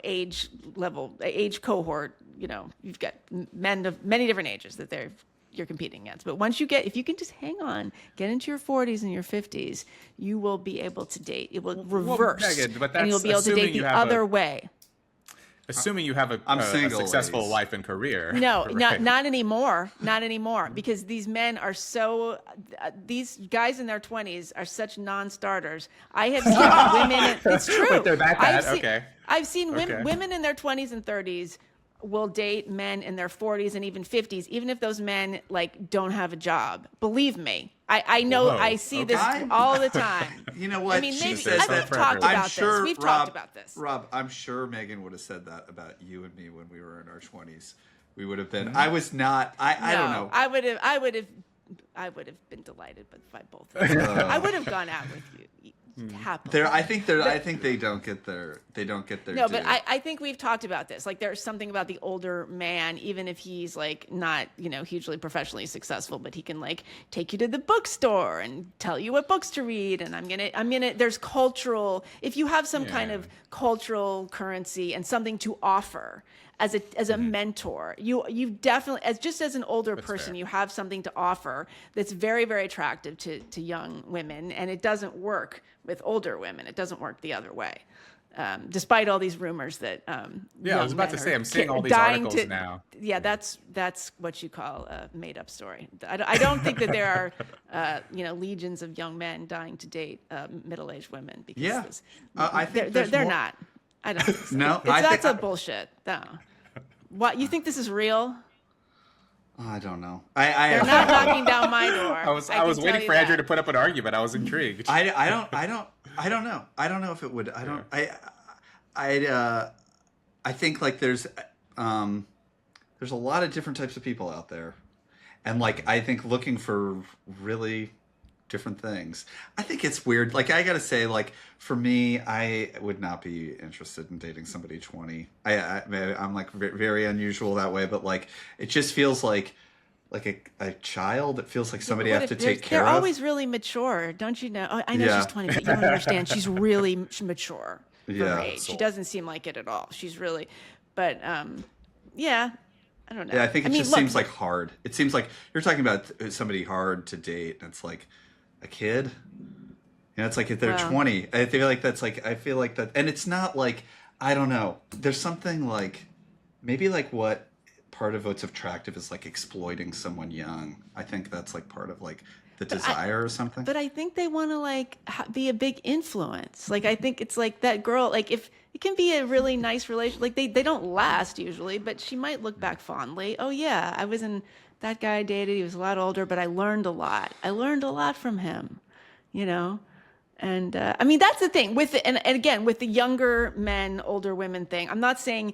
age cohort. You've got men of many different ages that you're competing against. But if you can just hang on, get into your 40s and your 50s, you will be able to date. It will reverse, Megan, but and you'll that's be able to assuming date you the have other way. Assuming you have I'm a single, successful ladies. life and career. No, Right. not anymore. Not anymore. Because these men are these guys in their 20s are such non-starters. I have seen women. It's true. Wait, they're that bad? Okay. I've seen Okay. women in their 20s and 30s will date men in their 40s and even 50s, even if those men like don't have a job. Believe me. I know. Whoa, I see this okay. all the time. You know what? I mean, She maybe says I've that talked forever. about I'm sure, this. We've Rob, talked about this. Rob, I'm sure Megan would have said that about you and me when we were in our 20s. We would have been. I was not. I don't know. I would have been delighted by both of them. I would have gone out with you happily. I think they don't get their. No, due. but I think we've talked about this. Like, there's something about the older man, even if he's like not, hugely professionally successful, but he can like take you to the bookstore and tell you what books to read. And I'm gonna. There's cultural. If you have some kind of cultural currency and something to offer as a mentor, you definitely, as an older person, fair. you have something to offer that's very, very attractive to young women, and it doesn't work with older women. It doesn't work the other way. Despite all these rumors that I young was about to men say, are I'm seeing all these dying articles now. Yeah, that's what you call a made-up story. I don't think that there are legions of young men dying to date middle-aged women because Yeah. I think they're there's more- not. I don't think so. No, That's a bullshit. No. What, you think this is real? I don't know. They're not knocking down my door. I was can waiting tell you for Andrew that. to put up an argument. I was intrigued. I don't know. I don't know if it would. I think like there's a lot of different types of people out there, and like I think looking for really different things. I think it's weird. Like I gotta say, like for me, I would not be interested in dating somebody 20. I'm like very unusual that way, but like it just feels like a child. It feels like somebody I have to take care They're of. always really mature, don't you know? I know Yeah. she's 20, but you don't understand. She's really mature for Yeah. her age. She doesn't seem like it at all. She's really, but yeah, I don't know. Yeah, I think it just look, seems like hard. It seems like you're talking about somebody hard to date, and it's like a kid. It's like if they're Wow. 20. I feel like that, and it's not like I don't know. There's something like maybe like what part of what's attractive is like exploiting someone young. I think that's like part of like the desire or something. But I think they want to like be a big influence. Like I think it's like that girl. Like if it can be a really nice relation. Like they don't last usually, but she might look back fondly. Oh yeah, I was in that guy I dated. He was a lot older, but I learned a lot. I learned a lot from him. you know? And I mean, that's the thing with and again, with the younger men, older women thing, I'm not saying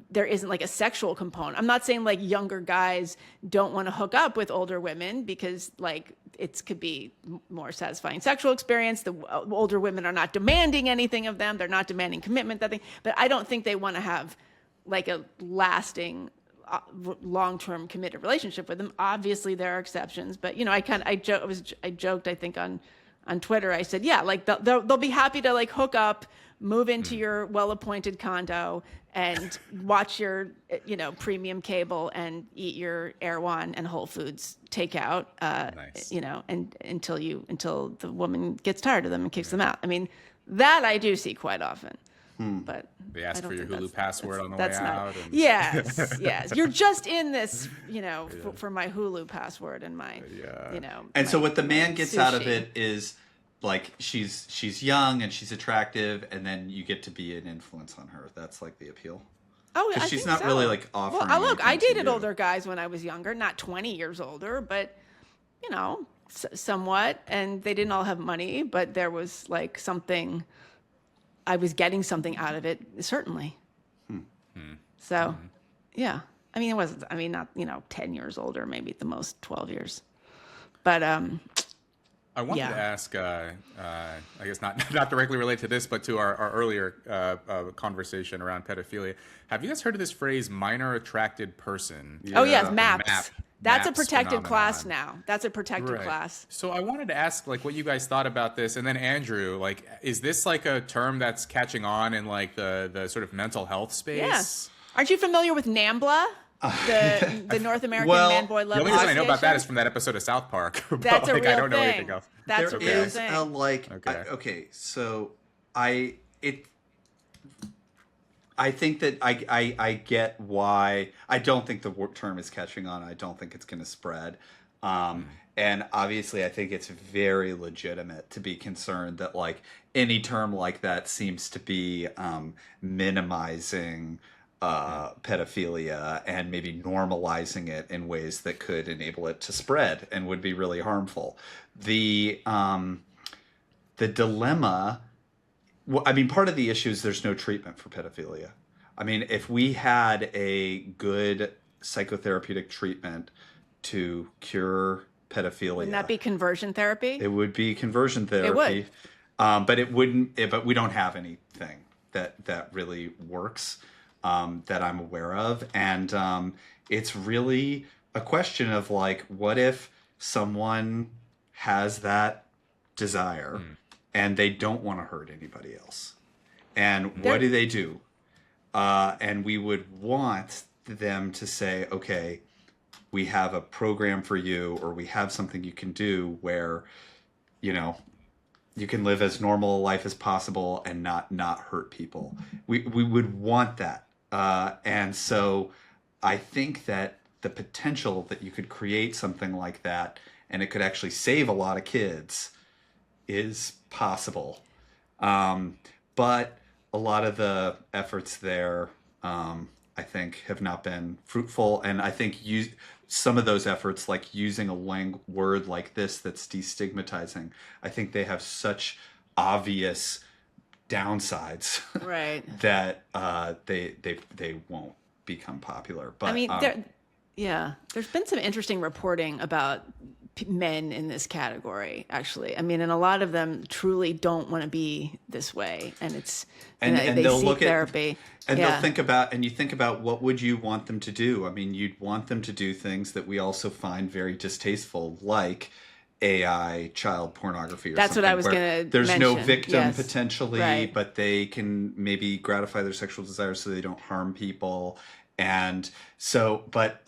there isn't like a sexual component. I'm not saying like younger guys don't want to hook up with older women because like it could be more satisfying sexual experience. The older women are not demanding anything of them. They're not demanding commitment, that thing. But I don't think they want to have like a lasting long-term committed relationship with them. Obviously there are exceptions, but you know, I joked, I think on Twitter, I said, yeah, like they'll be happy to like hook up, move into your well-appointed condo and watch your, you know, premium cable and eat your Erewhon and Whole Foods takeout, Nice. you know, and until the woman gets tired of them and kicks them out. I mean, that I do see quite often. But They ask I don't for your think Hulu password on the way that's not, out. And... Yes, yes. You're just in this, you know, for my Hulu password and my, you know. And so what the man my gets out of sushi. it is like she's young and she's attractive, and then you get to be an influence on her. That's like the appeal. Oh, I Because she's think not so. really like offering. Well, look, I anything to dated you. older guys when I was younger, not 20 years older, but you know, somewhat. And they didn't all have money, but there was like something. I was getting something out of it, certainly. So, yeah. I mean, it wasn't. I mean, not 10 years older, maybe at the most 12 years. But I wanted Yeah. to ask, I guess not directly related to this, but to our earlier conversation around pedophilia. Have you guys heard of this phrase, minor attracted person? oh yes, Yeah. maps. That's a MAPS protected class phenomenon. now. That's a protected Right. class. So I wanted to ask, like, what you guys thought about this, and then Andrew, like, is this like a term that's catching on in like the sort of mental health space? Yes. Aren't you familiar with NAMBLA, the North American Well, Man Boy The Love only reason I know about that Association? is from that episode of South Park. But, That's a like, real I don't know thing. anything else. That's There a real is thing. a like. Okay. Okay, so I think that I get why. I don't think the term is catching on. I don't think it's going to spread. And obviously, I think it's very legitimate to be concerned that like any term like that seems to be minimizing pedophilia and maybe normalizing it in ways that could enable it to spread and would be really harmful. The dilemma. Well, I mean, part of the issue is there's no treatment for pedophilia. I mean, if we had a good psychotherapeutic treatment to cure pedophilia, Wouldn't that be conversion therapy? it would be conversion therapy. would. But it wouldn't. But we don't have anything that really works that I'm aware of, and it's really a question of like, what if someone has that desire and they don't want to hurt anybody else, and what do they do? And we would want them to say, okay, we have a program for you, or we have something you can do where, you know, you can live as normal a life as possible and not hurt people. We would want that. And so I think that the potential that you could create something like that and it could actually save a lot of kids is possible. But a lot of the efforts there, I think, have not been fruitful. And I think some of those efforts, like using a word like this that's destigmatizing, I think they have such obvious downsides Right. that they won't become popular. But I mean, there's been some interesting reporting about men in this category, actually. I mean, and a lot of them truly don't want to be this way, and it's and they they'll seek look therapy. and Yeah. they'll think about, and you think about, what would you want them to do? I mean, you'd want them to do things that we also find very distasteful, like AI child pornography or That's what something, I was where gonna there's no mention. victim Yes. potentially, Right. but they can maybe gratify their sexual desires so they don't harm people. And so, but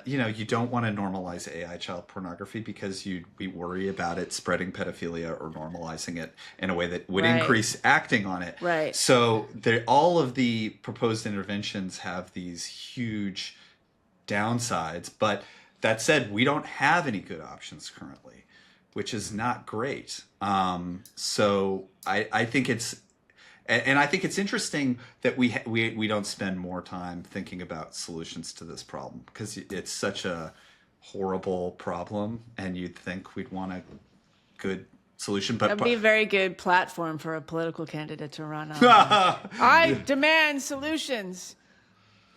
you don't want to normalize AI child pornography because we worry about it spreading pedophilia or normalizing it in a way that would Right. increase acting on it. Right. So all of the proposed interventions have these huge downsides. But that said, we don't have any good options currently, which is not great. So I think it's. And I think it's interesting that we don't spend more time thinking about solutions to this problem, because it's such a horrible problem, and you'd think we'd want a good solution. That But would be a very good platform for a political candidate to run on. I demand solutions.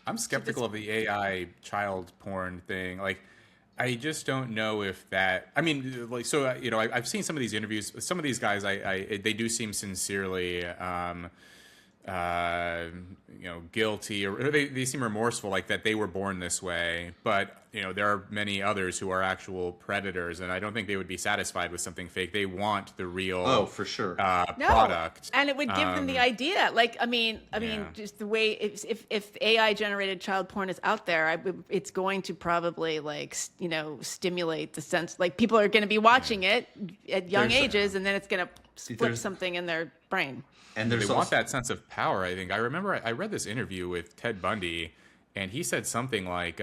I'm skeptical of the AI child porn thing. Like, I just don't know if that. I mean, like, so you know, I've seen some of these interviews. Some of these guys, they do seem sincerely, you know, guilty, or they seem remorseful, like that they were born this way. But you know, there are many others who are actual predators, and I don't think they would be satisfied with something fake. They want the real, for sure, No, product. and it would give them the idea. Like, I mean, Yeah. just the way if AI generated child porn is out there, it's going to probably you know, stimulate the sense. Like, people are going to be watching it at young ages, and then it's going to flip something in their brain. and there's They want also, that sense of power. I think I remember I read this interview with Ted Bundy, and he said something like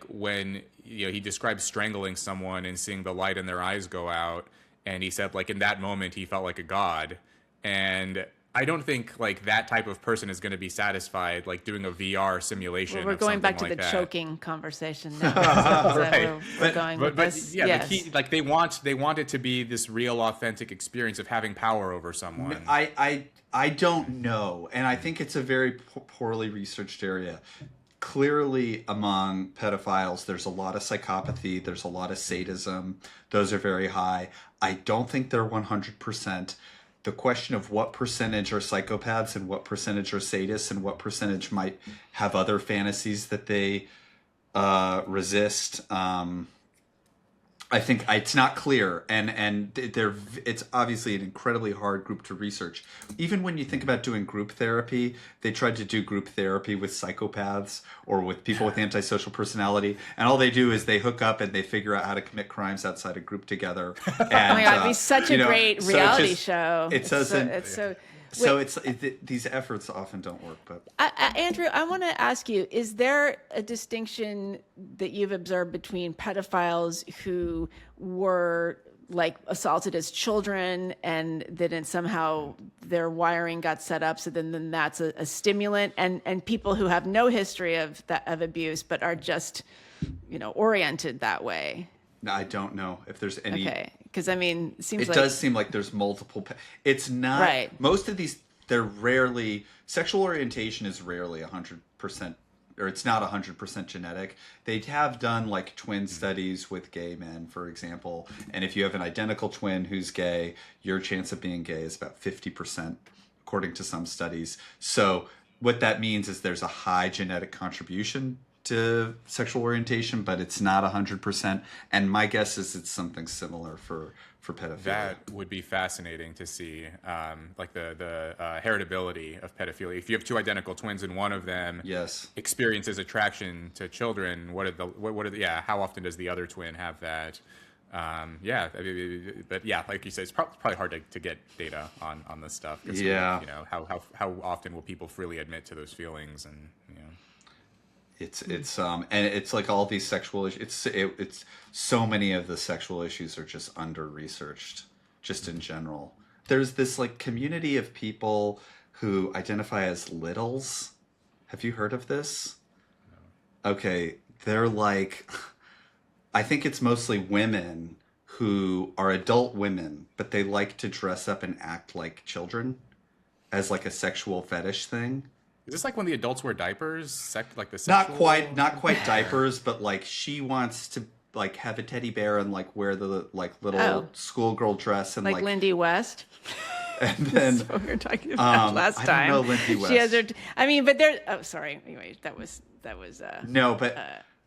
when, you know, he described strangling someone and seeing the light in their eyes go out, and he said, like, in that moment he felt like a god. And I don't think like that type of person is going to be satisfied like doing a VR simulation. Well, we're of going back to something the like that. choking conversation now. Is that where we're going with But this? yeah, Yes. the key, like they want it to be this real, authentic experience of having power over someone. I don't know, and I think it's a very poorly researched area. Clearly, among pedophiles, there's a lot of psychopathy. There's a lot of sadism. Those are very high. I don't think they're 100%. The question of what percentage are psychopaths and what percentage are sadists and what percentage might have other fantasies that they resist. I think it's not clear, and it's obviously an incredibly hard group to research. Even when you think about doing group therapy, they tried to do group therapy with psychopaths or with people with antisocial personality, and all they do is they hook up and they figure out how to commit crimes outside a group together. And, Oh my God, it'd be such a great reality show. It doesn't. It's so. So these efforts often don't work. But Andrew, I want to ask you: is there a distinction that you've observed between pedophiles who were like assaulted as children, and then somehow their wiring got set up, so then that's a stimulant, and people who have no history of abuse but are just, you know, oriented that way? I don't know if there's any. Okay, because I mean, it does seem like there's multiple. It's not right. Most of these, they're rarely, sexual orientation is rarely 100%, or it's not 100% genetic. They have done like twin studies with gay men, for example, and if you have an identical twin who's gay, your chance of being gay is about 50%, according to some studies. So what that means is there's a high genetic contribution to sexual orientation, but it's not 100%. And my guess is it's something similar for pedophilia. That would be fascinating to see, like the heritability of pedophilia. If you have two identical twins and one of them experiences attraction to children, how often does the other twin have that? But yeah, like you said, it's probably hard to get data on this stuff. Yeah. You know, how often will people freely admit to those feelings, and you know. It's and it's like all these sexual issues. It's so many of the sexual issues are just under researched, just in general. There's this like community of people who identify as littles. Have you heard of this? No. Okay, they're like, I think it's mostly women who are adult women, but they like to dress up and act like children as like a sexual fetish thing. Is this like when the adults wear diapers? Like the sexual... Not quite diapers, but like she wants to like have a teddy bear and like wear the like little schoolgirl dress and like Lindy West. And then that's what we were talking about last time. I don't know Lindy West. She has her. But there. Oh, sorry. Anyway, that was. No, but.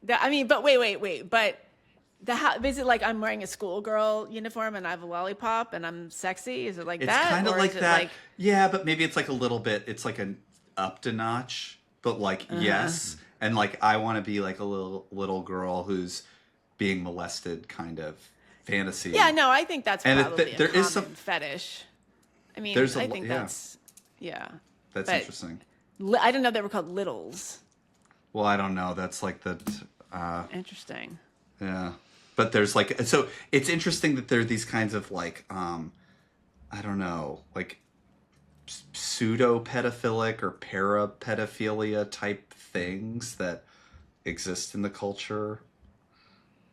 But wait. But is it like I'm wearing a schoolgirl uniform and I have a lollipop and I'm sexy? Is it like that? It's kind of like that. Like... Yeah, but maybe it's like a little bit. It's like an up to notch, but like yes, and like I want to be like a little girl who's being molested kind of fantasy. Yeah, no, I think that's probably there a common is some fetish. I mean, that's interesting. I didn't know they were called littles. Well, I don't know. That's like the interesting. Yeah, but there's like, so it's interesting that there are these kinds of like I don't know, like pseudo-pedophilic or para-pedophilia type things that exist in the culture.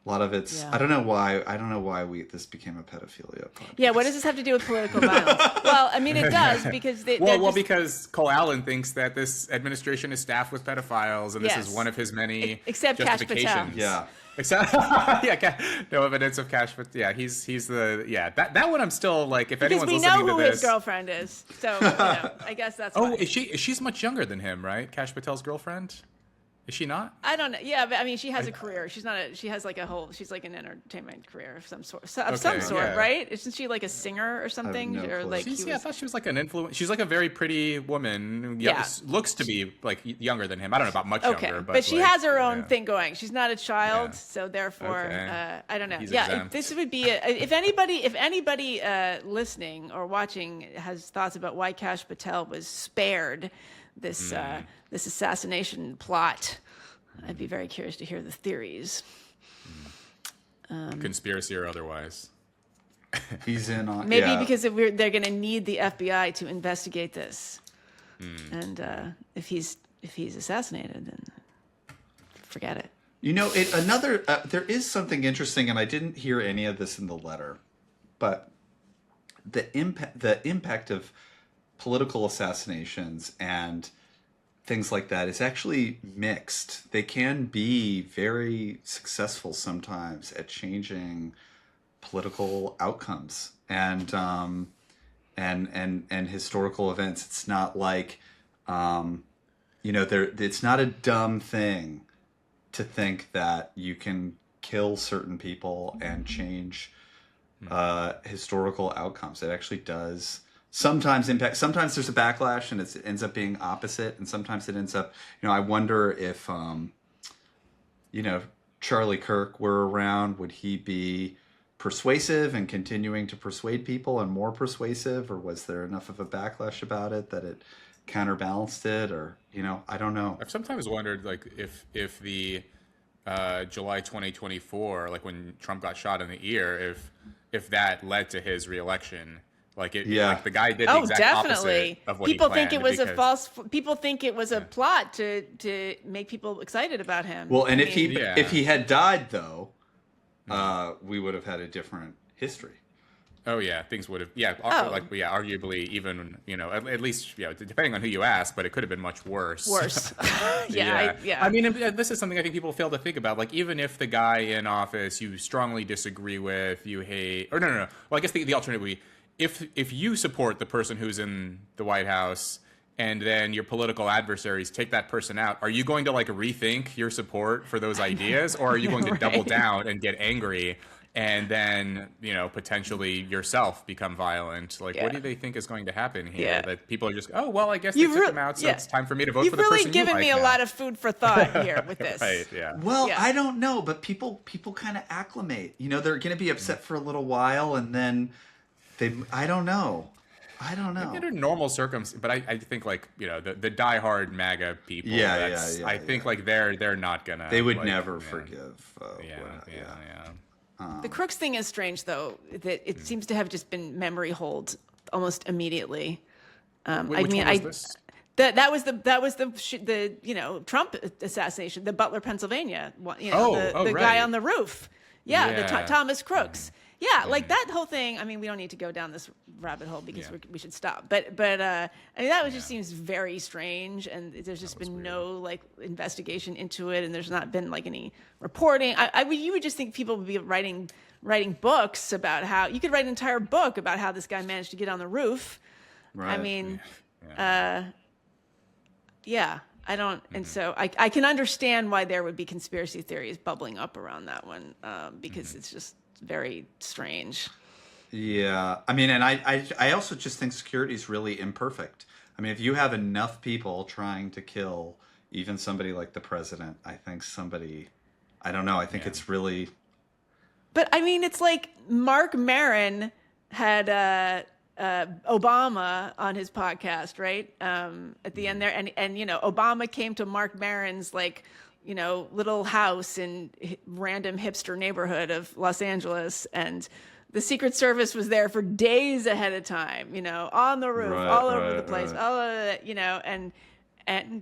A lot of it's Yeah. I don't know why this became a pedophilia podcast. Yeah, what does this have to do with political violence? Well, I mean, it does because because Cole Allen thinks that this administration is staffed with pedophiles, and this Yes. is one of his many Except Kash Patel. justifications. Yeah. Except, no evidence of Cash, but yeah, he's that one. I'm still like, if because anyone's we listening know who to this, his girlfriend is. So I guess that's why. she's much younger than him, right? Cash Patel's girlfriend. Is she not? I don't know. Yeah, but I mean, she has a career. She's not. She has like a whole. She's like an entertainment career of some sort. Yeah. Right? Isn't she like a singer or something? no Or clue. like I thought she was like an influence. She's like a very pretty woman. Yeah. Looks to be like younger than him. I don't know about much Okay, younger, but she like, has her own yeah. thing going. She's not a child, Yeah. so therefore, Okay. I don't know. He's Yeah, exempt. this would be if anybody listening or watching has thoughts about why Kash Patel was spared this this assassination plot. I'd be very curious to hear the theories. Conspiracy or otherwise. He's in on Maybe yeah. because they're going to need the FBI to investigate this, and if he's assassinated, then forget it. You know, there is something interesting, and I didn't hear any of this in the letter, but the impact of political assassinations and things like that is actually mixed. They can be very successful sometimes at changing political outcomes and historical events. It's not like it's not a dumb thing to think that you can kill certain people and change historical outcomes. It actually does sometimes impact. Sometimes there's a backlash and it ends up being opposite, and sometimes it ends up. I wonder if Charlie Kirk were around, would he be persuasive and continuing to persuade people and more persuasive, or was there enough of a backlash about it that it counterbalanced it, or I don't know. I've sometimes wondered, like, if the July 2024, like when Trump got shot in the ear, if that led to his reelection. Like like the guy did the exact definitely. opposite of what People he think planned it was because- People think it was a plot to make people excited about him. Well, and if Yeah. he had died, though, we would have had a different history. Oh yeah, things would have arguably even at least depending on who you ask, but it could have been much worse. Worse. Yeah. I mean, this is something I think people fail to think about. Like, even if the guy in office you strongly disagree with, you hate, or no. Well, I guess the alternative would be if you support the person who's in the White House and then your political adversaries take that person out, are you going to like rethink your support for those ideas, or are you going to double down and get angry? And then, potentially yourself become violent. Like, what do they think is going to happen here? Yeah. That people are just, I guess they took him out, so it's time for me to vote for the person You've really given me a lot of food for thought here with this. Right, yeah. Well, Yeah. I don't know, but people kind of acclimate. They're going to be upset for a little while, and then I don't know. Under normal circumstances, but I think like the diehard MAGA people. I think like they're not gonna. They would like, never forgive. The Crooks thing is strange, though, that it seems to have just been memory hold almost immediately. Which one was this? That was the Trump assassination, the Butler, Pennsylvania one. The guy right. on the roof. Yeah, Yeah. Thomas Crooks. Yeah, like that whole thing. I mean, we don't need to go down this rabbit hole because we should stop. But I mean, that just seems very strange, and there's just been no like investigation into it, and there's not been like any reporting. You would just think people would be writing books about how you could write an entire book about how this guy managed to get on the roof. Right. I mean, I don't, and so I can understand why there would be conspiracy theories bubbling up around that one because it's just very strange. Yeah, I mean, and I also just think security is really imperfect. I mean, if you have enough people trying to kill even somebody like the president, I think I don't know. I think it's really. But I mean, it's like Mark Maron had Obama on his podcast, right? At the end there, and Obama came to Mark Maron's little house in random hipster neighborhood of Los Angeles, and the Secret Service was there for days ahead of time, on the roof, all over the place, all of it, And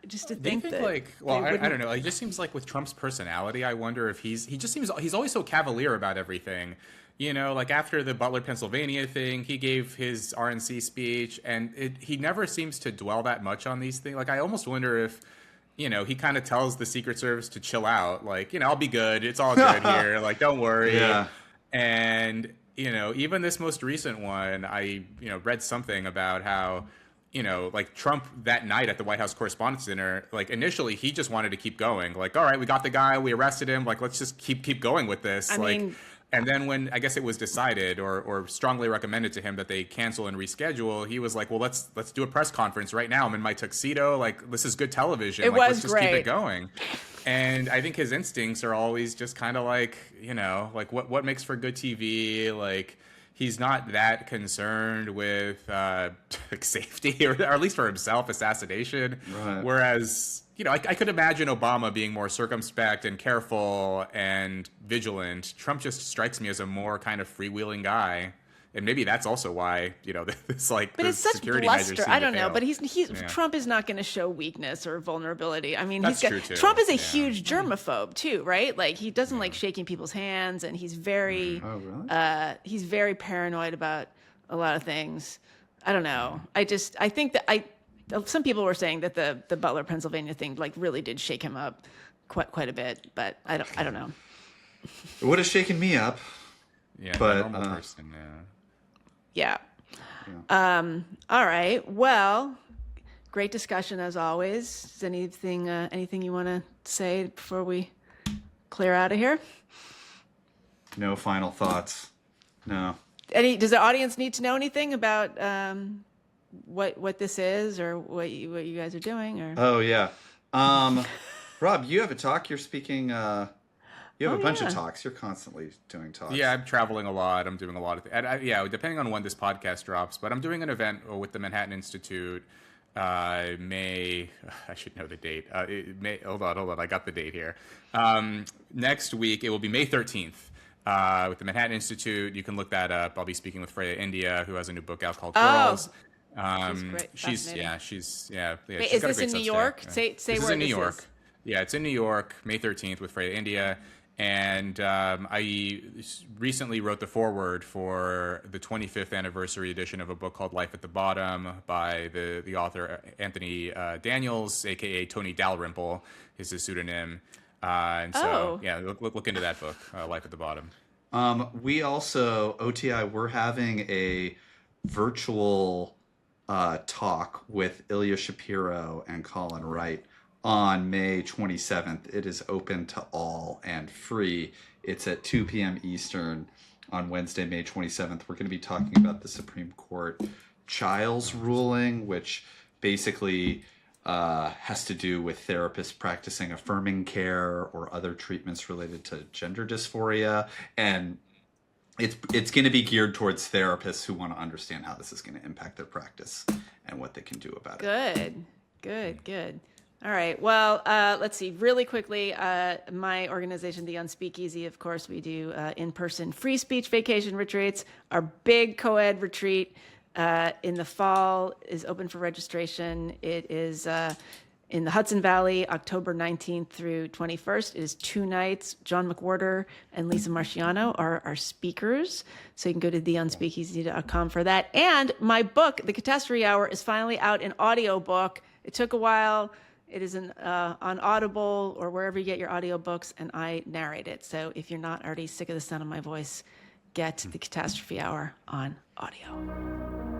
just to Do you think think that like, well, they I wouldn't- don't know. It just seems like with Trump's personality, I wonder if he's always so cavalier about everything. You know, like after the Butler, Pennsylvania thing, he gave his RNC speech, and he never seems to dwell that much on these things. Like, I almost wonder if, you know, he kind of tells the Secret Service to chill out. Like, you know, I'll be good. It's all good here. Like, don't worry. Yeah. And, you know, even this most recent one, I, you know, read something about how, you know, like Trump that night at the White House Correspondents' Dinner, like initially he just wanted to keep going. Like, all right, we got the guy, we arrested him. Like, let's just keep going with this. I mean, and then when I guess it was decided or strongly recommended to him that they cancel and reschedule, he was like, well, let's do a press conference right now. I'm in my tuxedo. Like, this is good television. It like, was let's just great. keep it going. And I think his instincts are always just kind of like, you know, like what makes for good TV. Like, he's not that concerned with like safety, or at least for himself, assassination. Right. Whereas, you know, I could imagine Obama being more circumspect and careful and vigilant. Trump just strikes me as a more kind of freewheeling guy. And maybe that's also why, you know, this like But the it's such security measures bluster. seem I to don't know, fail. but he's Yeah. Trump is not going to show weakness or vulnerability. I mean, That's true, too. Trump is a Yeah. huge germaphobe too, right? Like he doesn't like shaking people's hands, and he's very Oh, really? he's very paranoid about a lot of things. I don't know. I think that some people were saying that the Butler, Pennsylvania thing like really did shake him up quite a bit, but I don't know. It would have shaken me up. Yeah, but, a normal person, yeah. Yeah. All right. Well, great discussion as always. Is anything you want to say before we clear out of here? No final thoughts. No. Does the audience need to know anything about what this is or what you guys are doing? Or Oh, yeah. Rob, you have a talk. You're speaking. You have a bunch of talks. You're constantly doing talks. Yeah, I'm traveling a lot. I'm doing a lot of yeah, depending on when this podcast drops. But I'm doing an event with the Manhattan Institute. I should know the date. Hold on. I got the date here. Next week, it will be May 13th with the Manhattan Institute. You can look that up. I'll be speaking with Freya India, who has a new book out called Girls. She's great. She's Fascinating. she's Wait, she's is got a this great in New Substack. York? Yeah. Say This where is in New this York. is. Yeah, it's in New York, May 13th with Freya India. And I recently wrote the foreword for the 25th anniversary edition of a book called Life at the Bottom by the author Anthony Daniels, a.k.a. Tony Dalrymple is his pseudonym. And so, yeah, look into that book, Life at the Bottom. We also, OTI, we're having a virtual talk with Ilya Shapiro and Colin Wright on May 27th. It is open to all and free. It's at 2 p.m. Eastern on Wednesday, May 27th. We're going to be talking about the Supreme Court Childs ruling, which basically has to do with therapists practicing affirming care or other treatments related to gender dysphoria. And it's going to be geared towards therapists who want to understand how this is going to impact their practice and what they can do about it. Good. All right. Well, let's see. Really quickly, my organization, The Unspeakeasy, of course, we do in-person free speech vacation retreats. Our big co-ed retreat in the fall is open for registration. It is in the Hudson Valley, October 19th through 21st. It is 2 nights. John McWhorter and Lisa Marciano are our speakers. So you can go to theunspeakeasy.com for that. And my book, The Catastrophe Hour, is finally out in audiobook. It took a while. It is on Audible or wherever you get your audiobooks, and I narrate it. So if you're not already sick of the sound of my voice, get The Catastrophe Hour on audio.